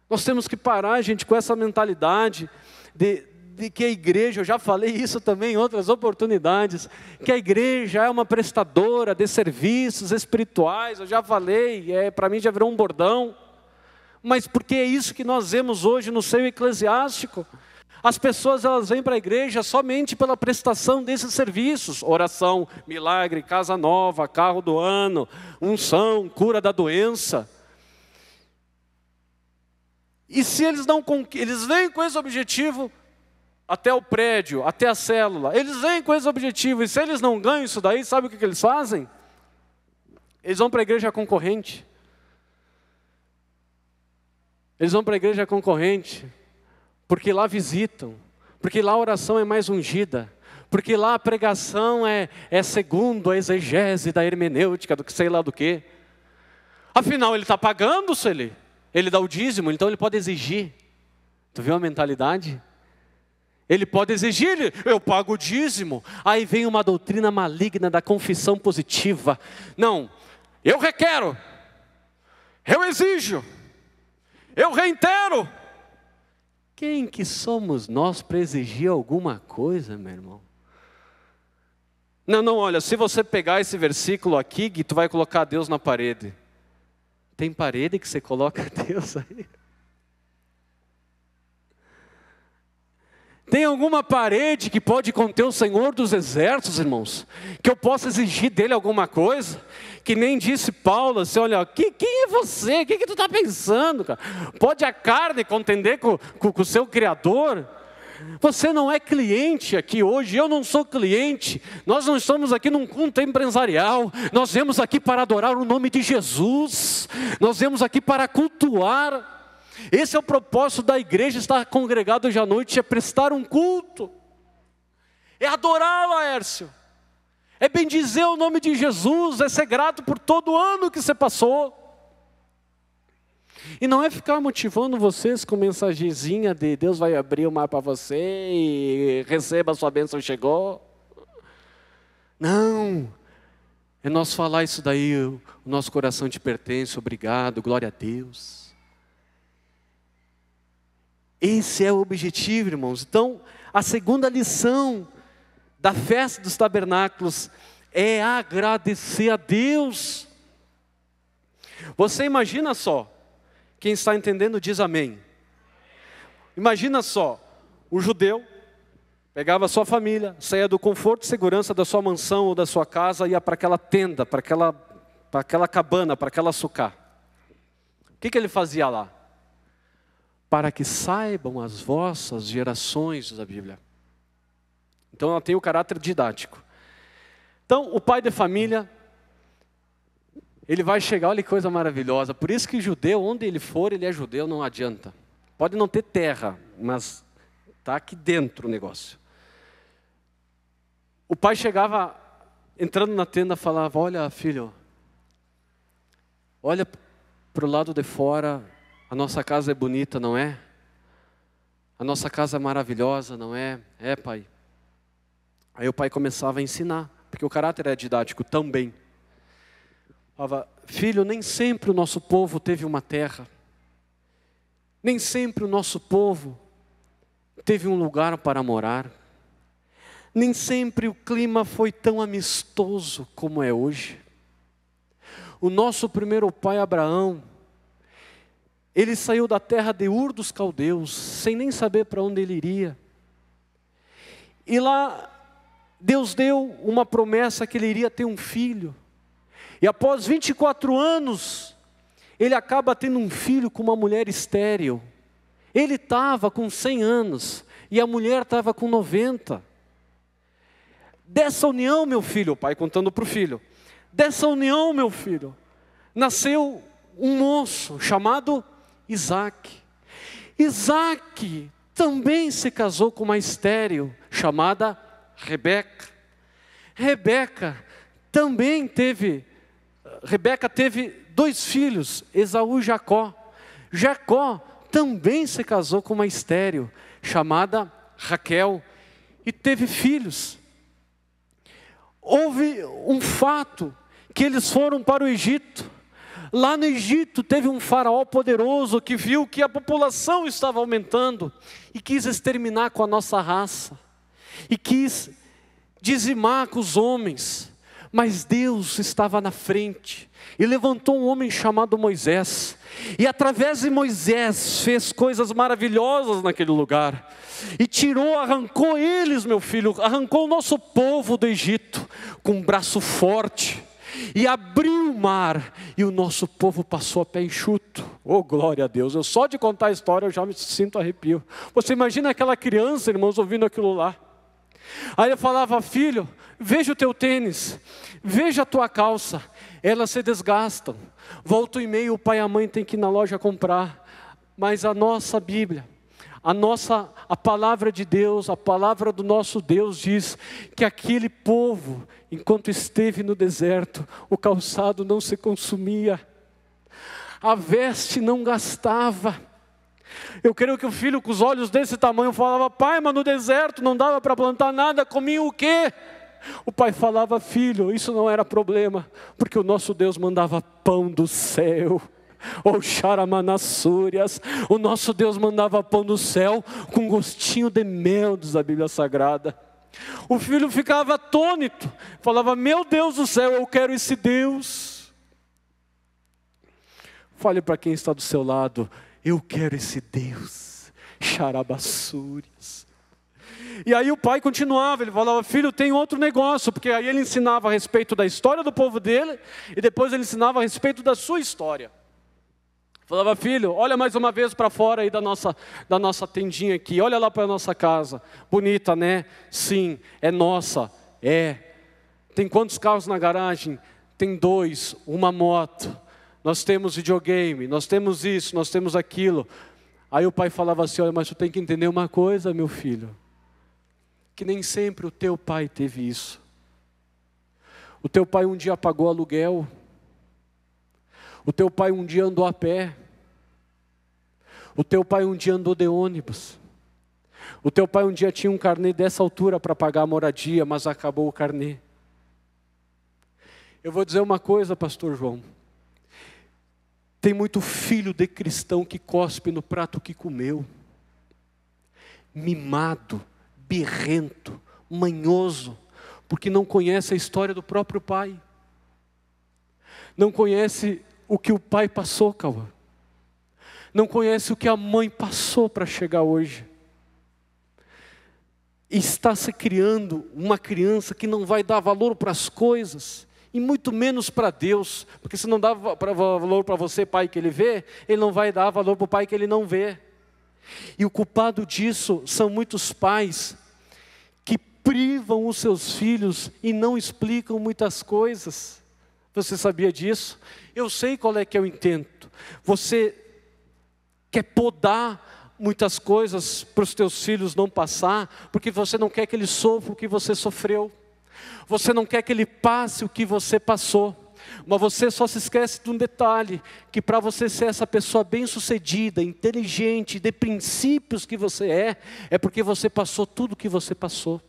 [SPEAKER 1] Nós temos que parar, gente, com essa mentalidade de que a igreja, eu já falei isso também em outras oportunidades, que a igreja é uma prestadora de serviços espirituais. Eu já falei, para mim já virou um bordão, mas porque é isso que nós vemos hoje no seio eclesiástico. As pessoas, elas vêm para a igreja somente pela prestação desses serviços: oração, milagre, casa nova, carro do ano, unção, cura da doença. E se eles vêm com esse objetivo, até o prédio, até a célula, eles vêm com esse objetivo, e se eles não ganham isso daí, sabe o que eles fazem? Eles vão para a igreja concorrente. Eles vão para a igreja concorrente, porque lá visitam, porque lá a oração é mais ungida, porque lá a pregação é segundo a exegese da hermenêutica, do que sei lá do que. Afinal, ele está pagando, se ele dá o dízimo, então ele pode exigir. Tu viu a mentalidade? Ele pode exigir, eu pago o dízimo. Aí vem uma doutrina maligna da confissão positiva. Não, eu requero, eu exijo, eu reitero. Quem que somos nós para exigir alguma coisa, meu irmão? Não, olha, se você pegar esse versículo aqui, Gui, tu vai colocar Deus na parede. Tem parede que você coloca Deus aí? Tem alguma parede que pode conter o Senhor dos Exércitos, irmãos? Que eu possa exigir dele alguma coisa? Que nem disse Paulo, assim, olha, quem é você? O que tu está pensando, cara? Pode a carne contender com o seu Criador? Você não é cliente aqui hoje, eu não sou cliente. Nós não estamos aqui num culto empresarial. Nós viemos aqui para adorar o nome de Jesus. Nós viemos aqui para cultuar. Esse é o propósito da igreja, estar congregado hoje à noite, é prestar um culto, é adorar, Laércio, é bendizer o nome de Jesus, é ser grato por todo o ano que você passou, e não é ficar motivando vocês com mensagenzinha de Deus vai abrir o mar para você e receba a sua bênção, chegou. Não, é nós falar isso daí, o nosso coração te pertence, obrigado, glória a Deus. Esse é o objetivo, irmãos. Então, a segunda lição da festa dos tabernáculos é agradecer a Deus. Você imagina só, quem está entendendo diz amém. Imagina só, o judeu pegava a sua família, saía do conforto e segurança da sua mansão ou da sua casa, ia para aquela tenda, para aquela cabana, para aquela sucá. O que ele fazia lá? Para que saibam as vossas gerações, da Bíblia. Então ela tem o caráter didático. Então o pai de família, ele vai chegar, olha que coisa maravilhosa. Por isso que judeu, onde ele for, ele é judeu, não adianta. Pode não ter terra, mas está aqui dentro o negócio. O pai chegava, entrando na tenda, falava, olha filho, olha para o lado de fora. A nossa casa é bonita, não é? A nossa casa é maravilhosa, não é? É, pai. Aí o pai começava a ensinar, porque o caráter é didático também. Falava, filho, nem sempre o nosso povo teve uma terra. Nem sempre o nosso povo teve um lugar para morar. Nem sempre o clima foi tão amistoso como é hoje. O nosso primeiro pai Abraão, ele saiu da terra de Ur dos Caldeus, sem nem saber para onde ele iria. E lá, Deus deu uma promessa que ele iria ter um filho. E após 24 anos, ele acaba tendo um filho com uma mulher estéril. Ele estava com 100 anos, e a mulher estava com 90. Dessa união, meu filho, o pai contando para o filho, dessa união, meu filho, nasceu um moço chamado Isaac. Isaac também se casou com uma estéril chamada Rebeca. Rebeca teve 2 filhos, Esaú e Jacó. Jacó também se casou com uma estéril chamada Raquel e teve filhos. Houve um fato que eles foram para o Egito. Lá no Egito teve um faraó poderoso que viu que a população estava aumentando e quis exterminar com a nossa raça. E quis dizimar com os homens. Mas Deus estava na frente e levantou um homem chamado Moisés. E através de Moisés fez coisas maravilhosas naquele lugar. E arrancou eles, meu filho, arrancou o nosso povo do Egito com um braço forte. E abriu o mar, e o nosso povo passou a pé enxuto. Oh, glória a Deus, eu só de contar a história eu já me sinto arrepio. Você imagina aquela criança, irmãos, ouvindo aquilo lá. Aí eu falava, filho, veja o teu tênis, veja a tua calça, elas se desgastam. Volta e meia o pai e a mãe tem que ir na loja comprar. Mas a nossa Bíblia, a palavra de Deus, a palavra do nosso Deus diz que aquele povo, enquanto esteve no deserto, o calçado não se consumia, a veste não gastava, Eu creio que o filho com os olhos desse tamanho falava: pai, mas no deserto não dava para plantar nada, comia o quê? O pai falava: filho, isso não era problema, porque o nosso Deus mandava pão do céu. Ou Xaramanassúrias, o nosso Deus mandava pão do céu com gostinho de mel, diz a Bíblia Sagrada. O filho ficava atônito, falava: meu Deus do céu, eu quero esse Deus. Fale para quem está do seu lado: eu quero esse Deus. Xarabassúrias. E aí o pai continuava, ele falava: filho, tem outro negócio, porque aí ele ensinava a respeito da história do povo dele, e depois ele ensinava a respeito da sua história. Falava: filho, olha mais uma vez para fora aí da nossa tendinha aqui, olha lá para a nossa casa, bonita, né? Sim, é nossa, é. Tem quantos carros na garagem? Tem 2, uma moto, nós temos videogame, nós temos isso, nós temos aquilo. Aí o pai falava assim: olha, mas tu tem que entender uma coisa, meu filho, que nem sempre o teu pai teve isso. O teu pai um dia pagou aluguel, o teu pai um dia andou a pé, o teu pai um dia andou de ônibus, o teu pai um dia tinha um carnê dessa altura para pagar a moradia, mas acabou o carnê. Eu vou dizer uma coisa, pastor João, tem muito filho de cristão que cospe no prato que comeu, mimado, birrento, manhoso, porque não conhece a história do próprio pai, não conhece o que o pai passou, Cauã. Não conhece o que a mãe passou para chegar hoje. E está se criando uma criança que não vai dar valor para as coisas, e muito menos para Deus, porque se não dá valor para você, pai, que ele vê, ele não vai dar valor para o pai que ele não vê. E o culpado disso são muitos pais que privam os seus filhos e não explicam muitas coisas. Você sabia disso? Eu sei qual é que é o intento. Você quer podar muitas coisas para os teus filhos não passar, porque você não quer que ele sofra o que você sofreu. Você não quer que ele passe o que você passou. Mas você só se esquece de um detalhe, que para você ser essa pessoa bem-sucedida, inteligente, de princípios que você é porque você passou tudo o que você passou.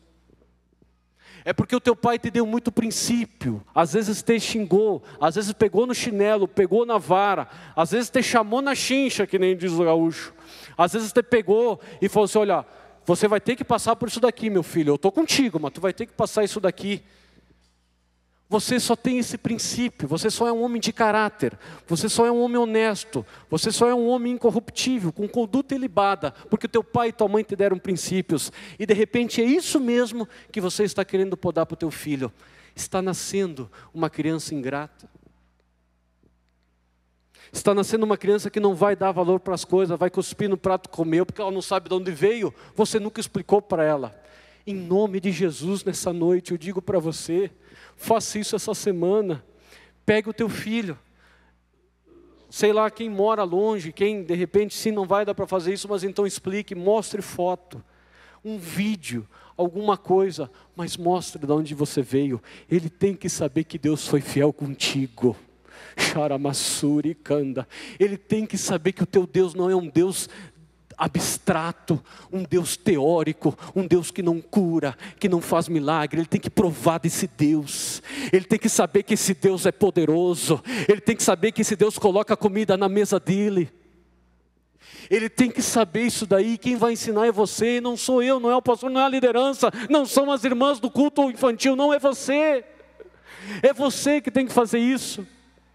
[SPEAKER 1] É porque o teu pai te deu muito princípio, às vezes te xingou, às vezes pegou no chinelo, pegou na vara, às vezes te chamou na chincha, que nem diz o gaúcho. Às vezes te pegou e falou assim: olha, você vai ter que passar por isso daqui, meu filho, eu estou contigo, mas tu vai ter que passar isso daqui. Você só tem esse princípio, você só é um homem de caráter, você só é um homem honesto, você só é um homem incorruptível, com conduta ilibada, porque teu pai e tua mãe te deram princípios, e de repente é isso mesmo que você está querendo podar para o teu filho. Está nascendo uma criança ingrata, está nascendo uma criança que não vai dar valor para as coisas, vai cuspir no prato que comeu, porque ela não sabe de onde veio, você nunca explicou para ela. Em nome de Jesus, nessa noite, eu digo para você, faça isso essa semana. Pegue o teu filho, sei lá, quem mora longe, quem de repente sim não vai dar para fazer isso, mas então explique, mostre foto, um vídeo, alguma coisa, mas mostre de onde você veio. Ele tem que saber que Deus foi fiel contigo. Xaramassuri Kanda. Ele tem que saber que o teu Deus não é um Deus abstrato, um Deus teórico, um Deus que não cura, que não faz milagre. Ele tem que provar desse Deus, ele tem que saber que esse Deus é poderoso, ele tem que saber que esse Deus coloca comida na mesa dele. Ele tem que saber isso daí. Quem vai ensinar é você, não sou eu, não é o pastor, não é a liderança, não são as irmãs do culto infantil, não, é você. É você que tem que fazer isso.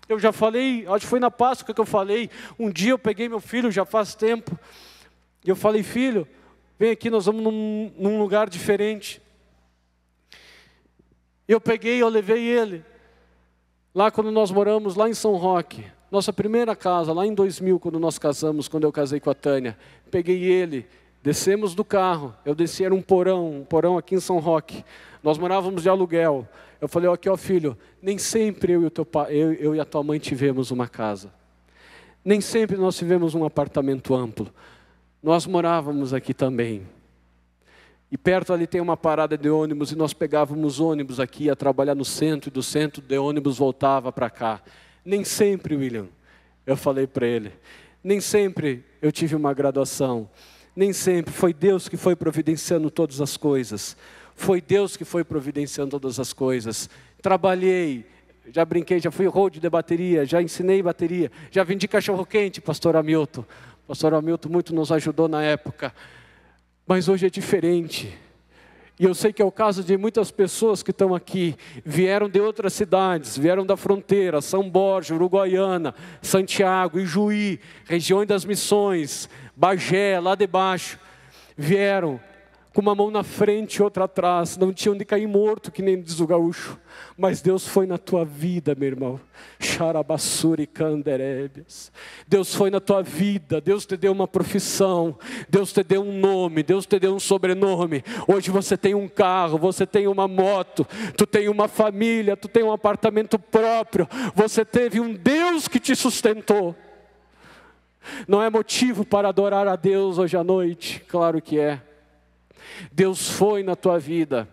[SPEAKER 1] Eu já falei, acho que foi na Páscoa que eu falei, um dia eu peguei meu filho, já faz tempo, e eu falei: filho, vem aqui, nós vamos num lugar diferente. Eu peguei, eu levei ele, lá quando nós moramos, lá em São Roque, nossa primeira casa, lá em 2000, quando nós casamos, quando eu casei com a Tânia. Peguei ele, descemos do carro, eu desci, era um porão aqui em São Roque, nós morávamos de aluguel. Eu falei: aqui ó filho, nem sempre eu e a tua mãe tivemos uma casa, nem sempre nós tivemos um apartamento amplo, nós morávamos aqui também, e perto ali tem uma parada de ônibus, e nós pegávamos ônibus aqui, ia trabalhar no centro, e do centro de ônibus voltava para cá. Nem sempre, William, eu falei para ele, Nem sempre eu tive uma graduação. Nem sempre foi Deus que foi providenciando todas as coisas. Foi Deus que foi providenciando todas as coisas. Trabalhei, já brinquei, já fui road de bateria, já ensinei bateria, já vendi cachorro-quente, pastor Hamilton. Pastor Hamilton muito nos ajudou na época. Mas hoje é diferente. E eu sei que é o caso de muitas pessoas que estão aqui, vieram de outras cidades, vieram da fronteira, São Borja, Uruguaiana, Santiago, Ijuí, região das Missões, Bagé, lá de baixo, vieram com uma mão na frente e outra atrás, não tinham de cair morto, que nem diz o gaúcho, mas Deus foi na tua vida, meu irmão, Xarabassuri Canderebias, Deus foi na tua vida, Deus te deu uma profissão, Deus te deu um nome, Deus te deu um sobrenome, hoje você tem um carro, você tem uma moto, tu tem uma família, tu tem um apartamento próprio, você teve um Deus que te sustentou. Não é motivo para adorar a Deus hoje à noite? Claro que é. Deus foi na tua vida,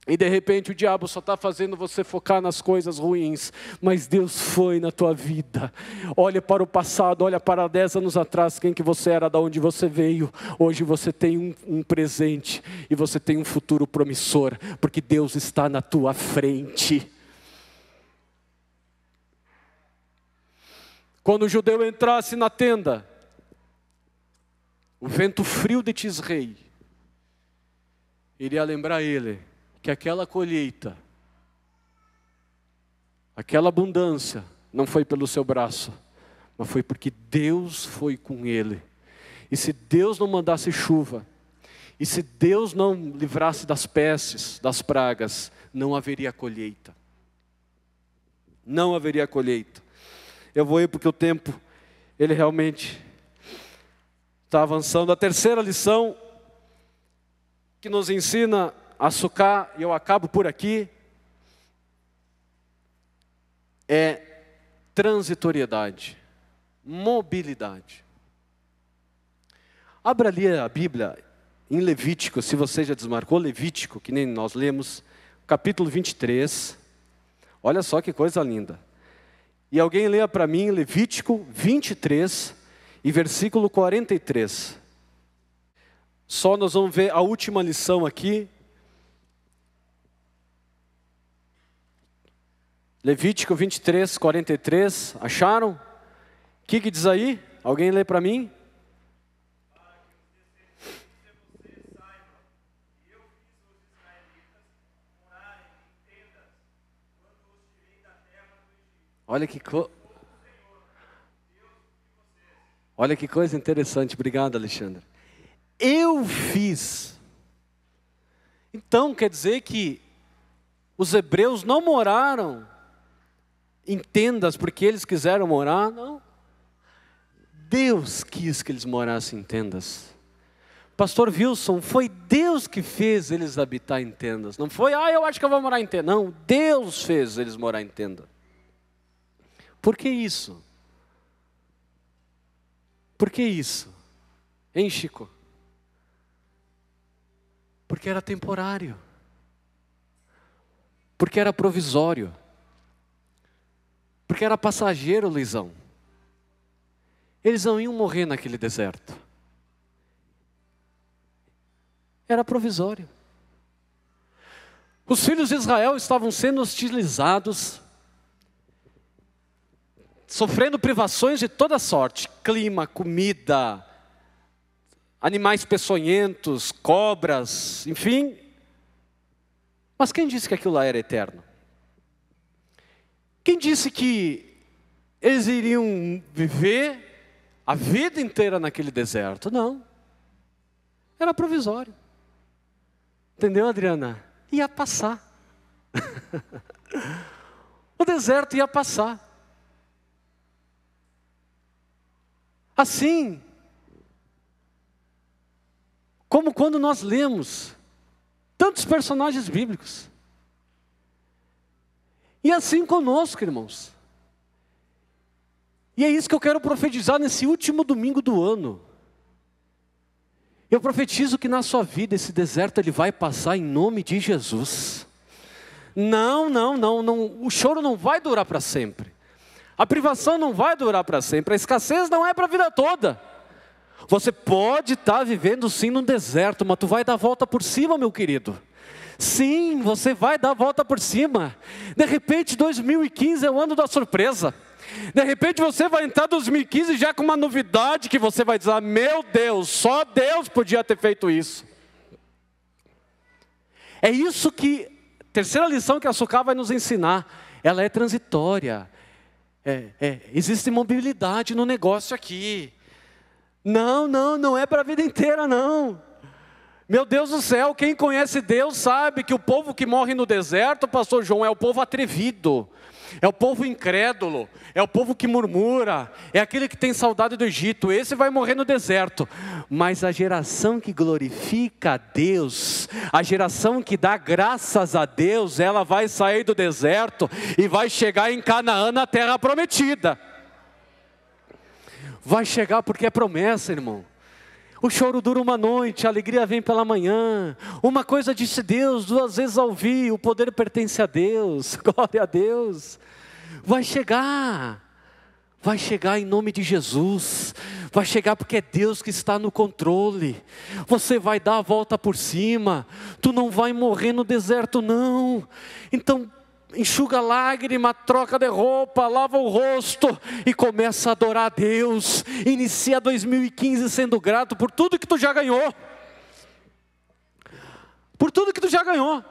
[SPEAKER 1] e de repente o diabo só está fazendo você focar nas coisas ruins, mas Deus foi na tua vida. Olha para o passado, olha para 10 anos atrás, quem que você era, de onde você veio. Hoje você tem um presente, e você tem um futuro promissor, porque Deus está na tua frente. Quando o judeu entrasse na tenda, o vento frio de Tisrei iria lembrar ele que aquela colheita, aquela abundância, não foi pelo seu braço, mas foi porque Deus foi com ele. E se Deus não mandasse chuva, e se Deus não livrasse das pestes, das pragas, não haveria colheita. Não haveria colheita. Eu vou ir porque o tempo, ele realmente está avançando. A terceira lição que nos ensina a sucar, e eu acabo por aqui, é transitoriedade, mobilidade. Abra ali a Bíblia em Levítico, se você já desmarcou Levítico, que nem nós lemos, capítulo 23, olha só que coisa linda. E alguém leia para mim Levítico 23 e versículo 43. Só nós vamos ver a última lição aqui. Levítico 23, 43. Acharam? O que diz aí? Alguém lê para mim? Olha que coisa interessante. Obrigado, Alexandre. Eu fiz. Então quer dizer que os hebreus não moraram em tendas porque eles quiseram morar? Não. Deus quis que eles morassem em tendas. Pastor Wilson, foi Deus que fez eles habitar em tendas. Não foi, eu acho que eu vou morar em tenda. Não, Deus fez eles morar em tenda. Por que isso? Por que isso? Hein, Chico? Porque era temporário. Porque era provisório. Porque era passageiro, Luizão. Eles não iam morrer naquele deserto. Era provisório. Os filhos de Israel estavam sendo hostilizados, sofrendo privações de toda sorte, clima, comida, animais peçonhentos, cobras, enfim. Mas quem disse que aquilo lá era eterno? Quem disse que eles iriam viver a vida inteira naquele deserto? Não. Era provisório. Entendeu, Adriana? Ia passar. O deserto ia passar. Assim como quando nós lemos tantos personagens bíblicos. E assim conosco, irmãos. E é isso que eu quero profetizar nesse último domingo do ano. Eu profetizo que na sua vida esse deserto ele vai passar em nome de Jesus. Não, o choro não vai durar para sempre. A privação não vai durar para sempre, a escassez não é para a vida toda. Você pode estar vivendo sim no deserto, mas tu vai dar a volta por cima, meu querido. Sim, você vai dar a volta por cima. De repente 2015 é o ano da surpresa. De repente você vai entrar em 2015 já com uma novidade que você vai dizer: meu Deus, só Deus podia ter feito isso. É isso que, terceira lição que a Sukkah vai nos ensinar. Ela é transitória. Existe mobilidade no negócio aqui. Não é para a vida inteira não. Meu Deus do céu, quem conhece Deus sabe que o povo que morre no deserto, pastor João, é o povo atrevido. É o povo incrédulo, é o povo que murmura, é aquele que tem saudade do Egito. Esse vai morrer no deserto. Mas a geração que glorifica a Deus, a geração que dá graças a Deus, ela vai sair do deserto e vai chegar em Canaã, na terra prometida. Vai chegar porque é promessa, irmão. O choro dura uma noite, a alegria vem pela manhã. Uma coisa disse Deus, 2 vezes ao ouvir, o poder pertence a Deus, glória a Deus. Vai chegar em nome de Jesus. Vai chegar porque é Deus que está no controle. Você vai dar a volta por cima. Tu não vai morrer no deserto não. Então enxuga a lágrima, troca de roupa, lava o rosto e começa a adorar a Deus. Inicia 2015 sendo grato por tudo que tu já ganhou. Por tudo que tu já ganhou.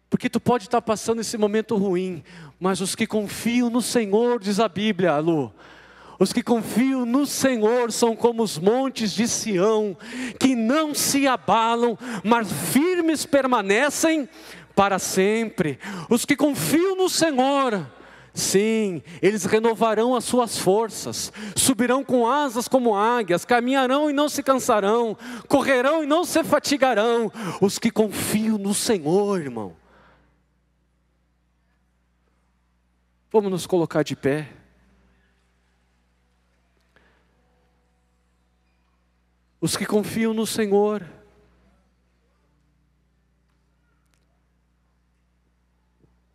[SPEAKER 1] Porque tu pode estar passando esse momento ruim, mas os que confiam no Senhor, diz a Bíblia, Lu, os que confiam no Senhor são como os montes de Sião, que não se abalam, mas firmes permanecem para sempre. Os que confiam no Senhor, sim, eles renovarão as suas forças, subirão com asas como águias, caminharão e não se cansarão, correrão e não se fatigarão. Os que confiam no Senhor, irmão. Vamos nos colocar de pé. Os que confiam no Senhor.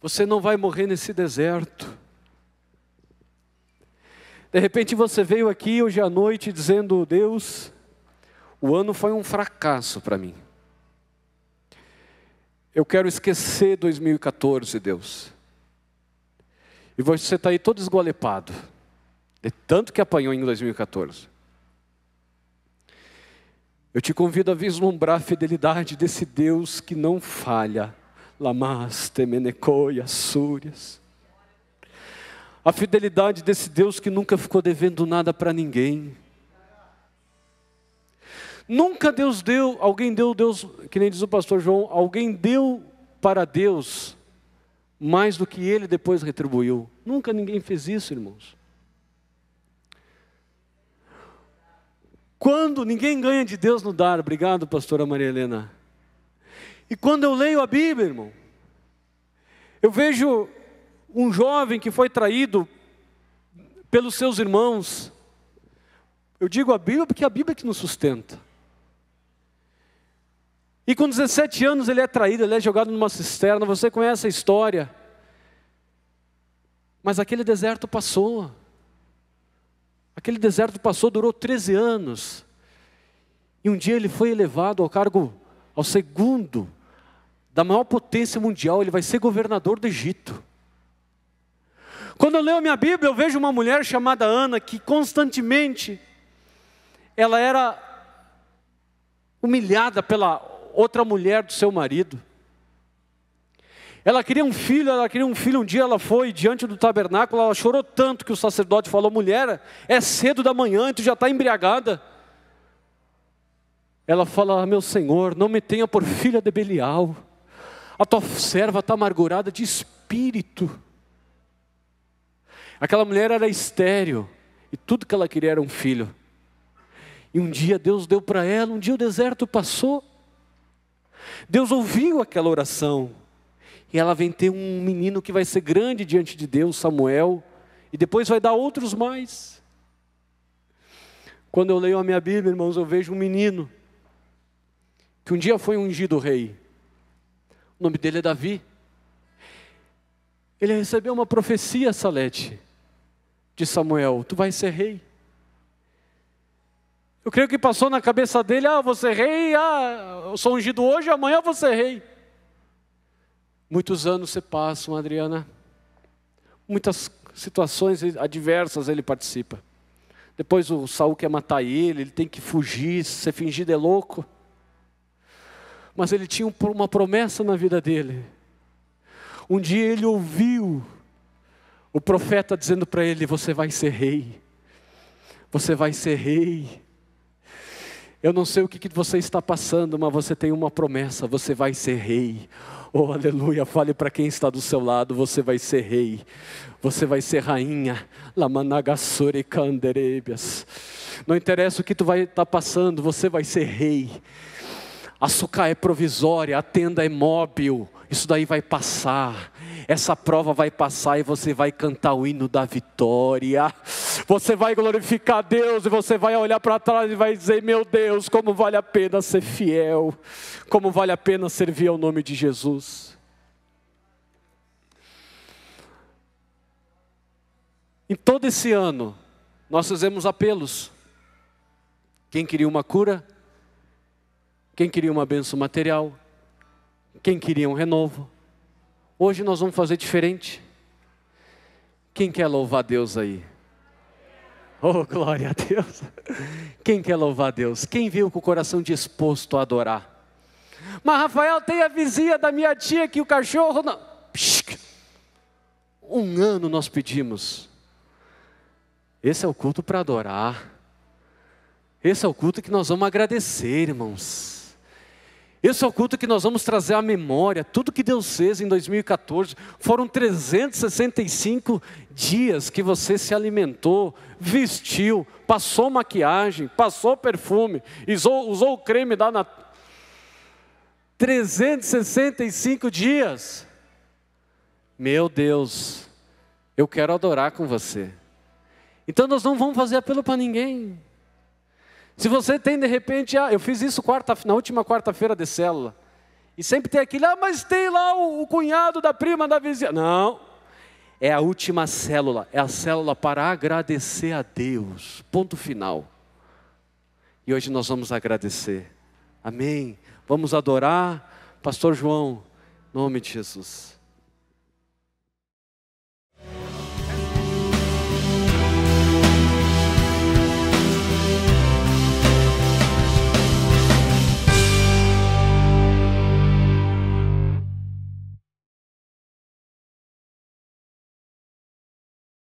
[SPEAKER 1] Você não vai morrer nesse deserto. De repente você veio aqui hoje à noite dizendo: Deus, o ano foi um fracasso para mim. Eu quero esquecer 2014, Deus. E você está aí todo esgoelepado, de tanto que apanhou em 2014. Eu te convido a vislumbrar a fidelidade desse Deus que não falha. Lamas, Temenecoi, Assúrias. A fidelidade desse Deus que nunca ficou devendo nada para ninguém. Nunca alguém deu, que nem diz o pastor João, alguém deu para Deus mais do que ele depois retribuiu. Nunca ninguém fez isso, irmãos. Quando ninguém ganha de Deus no dar, obrigado, pastora Maria Helena. E quando eu leio a Bíblia, irmão, eu vejo um jovem que foi traído pelos seus irmãos. Eu digo a Bíblia porque é a Bíblia que nos sustenta. E com 17 anos ele é traído, ele é jogado numa cisterna, você conhece a história. Mas aquele deserto passou. Aquele deserto passou, durou 13 anos. E um dia ele foi elevado ao cargo, ao segundo, da maior potência mundial, ele vai ser governador do Egito. Quando eu leio a minha Bíblia, eu vejo uma mulher chamada Ana, que constantemente, ela era humilhada pela outra mulher do seu marido. Ela queria um filho, um dia ela foi diante do tabernáculo, ela chorou tanto que o sacerdote falou: mulher, é cedo da manhã e tu já está embriagada. Ela fala: meu Senhor, não me tenha por filha de Belial, a tua serva está amargurada de espírito. Aquela mulher era estéril, e tudo que ela queria era um filho. E um dia Deus deu para ela, um dia o deserto passou. Deus ouviu aquela oração. E ela vem ter um menino que vai ser grande diante de Deus, Samuel. E depois vai dar outros mais. Quando eu leio a minha Bíblia, irmãos, eu vejo um menino que um dia foi ungido rei. O nome dele é Davi. Ele recebeu uma profecia, Salete. de Samuel: tu vai ser rei. Eu creio que passou na cabeça dele: eu vou ser rei, eu sou ungido hoje, amanhã eu vou ser rei. Muitos anos se passam, Adriana. Muitas situações adversas ele participa. Depois o Saul quer matar ele tem que fugir, ser fingido é louco. Mas ele tinha uma promessa na vida dele. Um dia ele ouviu o profeta dizendo para ele: você vai ser rei. Você vai ser rei. Eu não sei o que você está passando, mas você tem uma promessa: você vai ser rei. Oh, aleluia, fale para quem está do seu lado: você vai ser rei, você vai ser rainha. Não interessa o que tu vai estar passando, você vai ser rei. A sucá é provisória, a tenda é móvel, isso daí vai passar. Essa prova vai passar e você vai cantar o hino da vitória. Você vai glorificar a Deus e você vai olhar para trás e vai dizer: meu Deus, como vale a pena ser fiel, como vale a pena servir ao nome de Jesus. Em todo esse ano, nós fizemos apelos. Quem queria uma cura? Quem queria uma bênção material? Quem queria um renovo? Hoje nós vamos fazer diferente. Quem quer louvar a Deus aí? Oh, glória a Deus. Quem quer louvar a Deus? Quem veio com o coração disposto a adorar? Mas Rafael, tem a vizinha da minha tia que o cachorro não... Um ano nós pedimos. Esse é o culto para adorar. Esse é o culto que nós vamos agradecer, irmãos. Esse é o culto que nós vamos trazer à memória tudo que Deus fez em 2014. Foram 365 dias que você se alimentou, vestiu, passou maquiagem, passou perfume, usou o creme da 365 dias. Meu Deus, eu quero adorar com você. Então nós não vamos fazer apelo para ninguém. Se você tem de repente, eu fiz isso na última quarta-feira de célula, e sempre tem aquele: mas tem lá o cunhado da prima da vizinha. Não, é a última célula, é a célula para agradecer a Deus, ponto final. E hoje nós vamos agradecer, amém? Vamos adorar, pastor João, em nome de Jesus.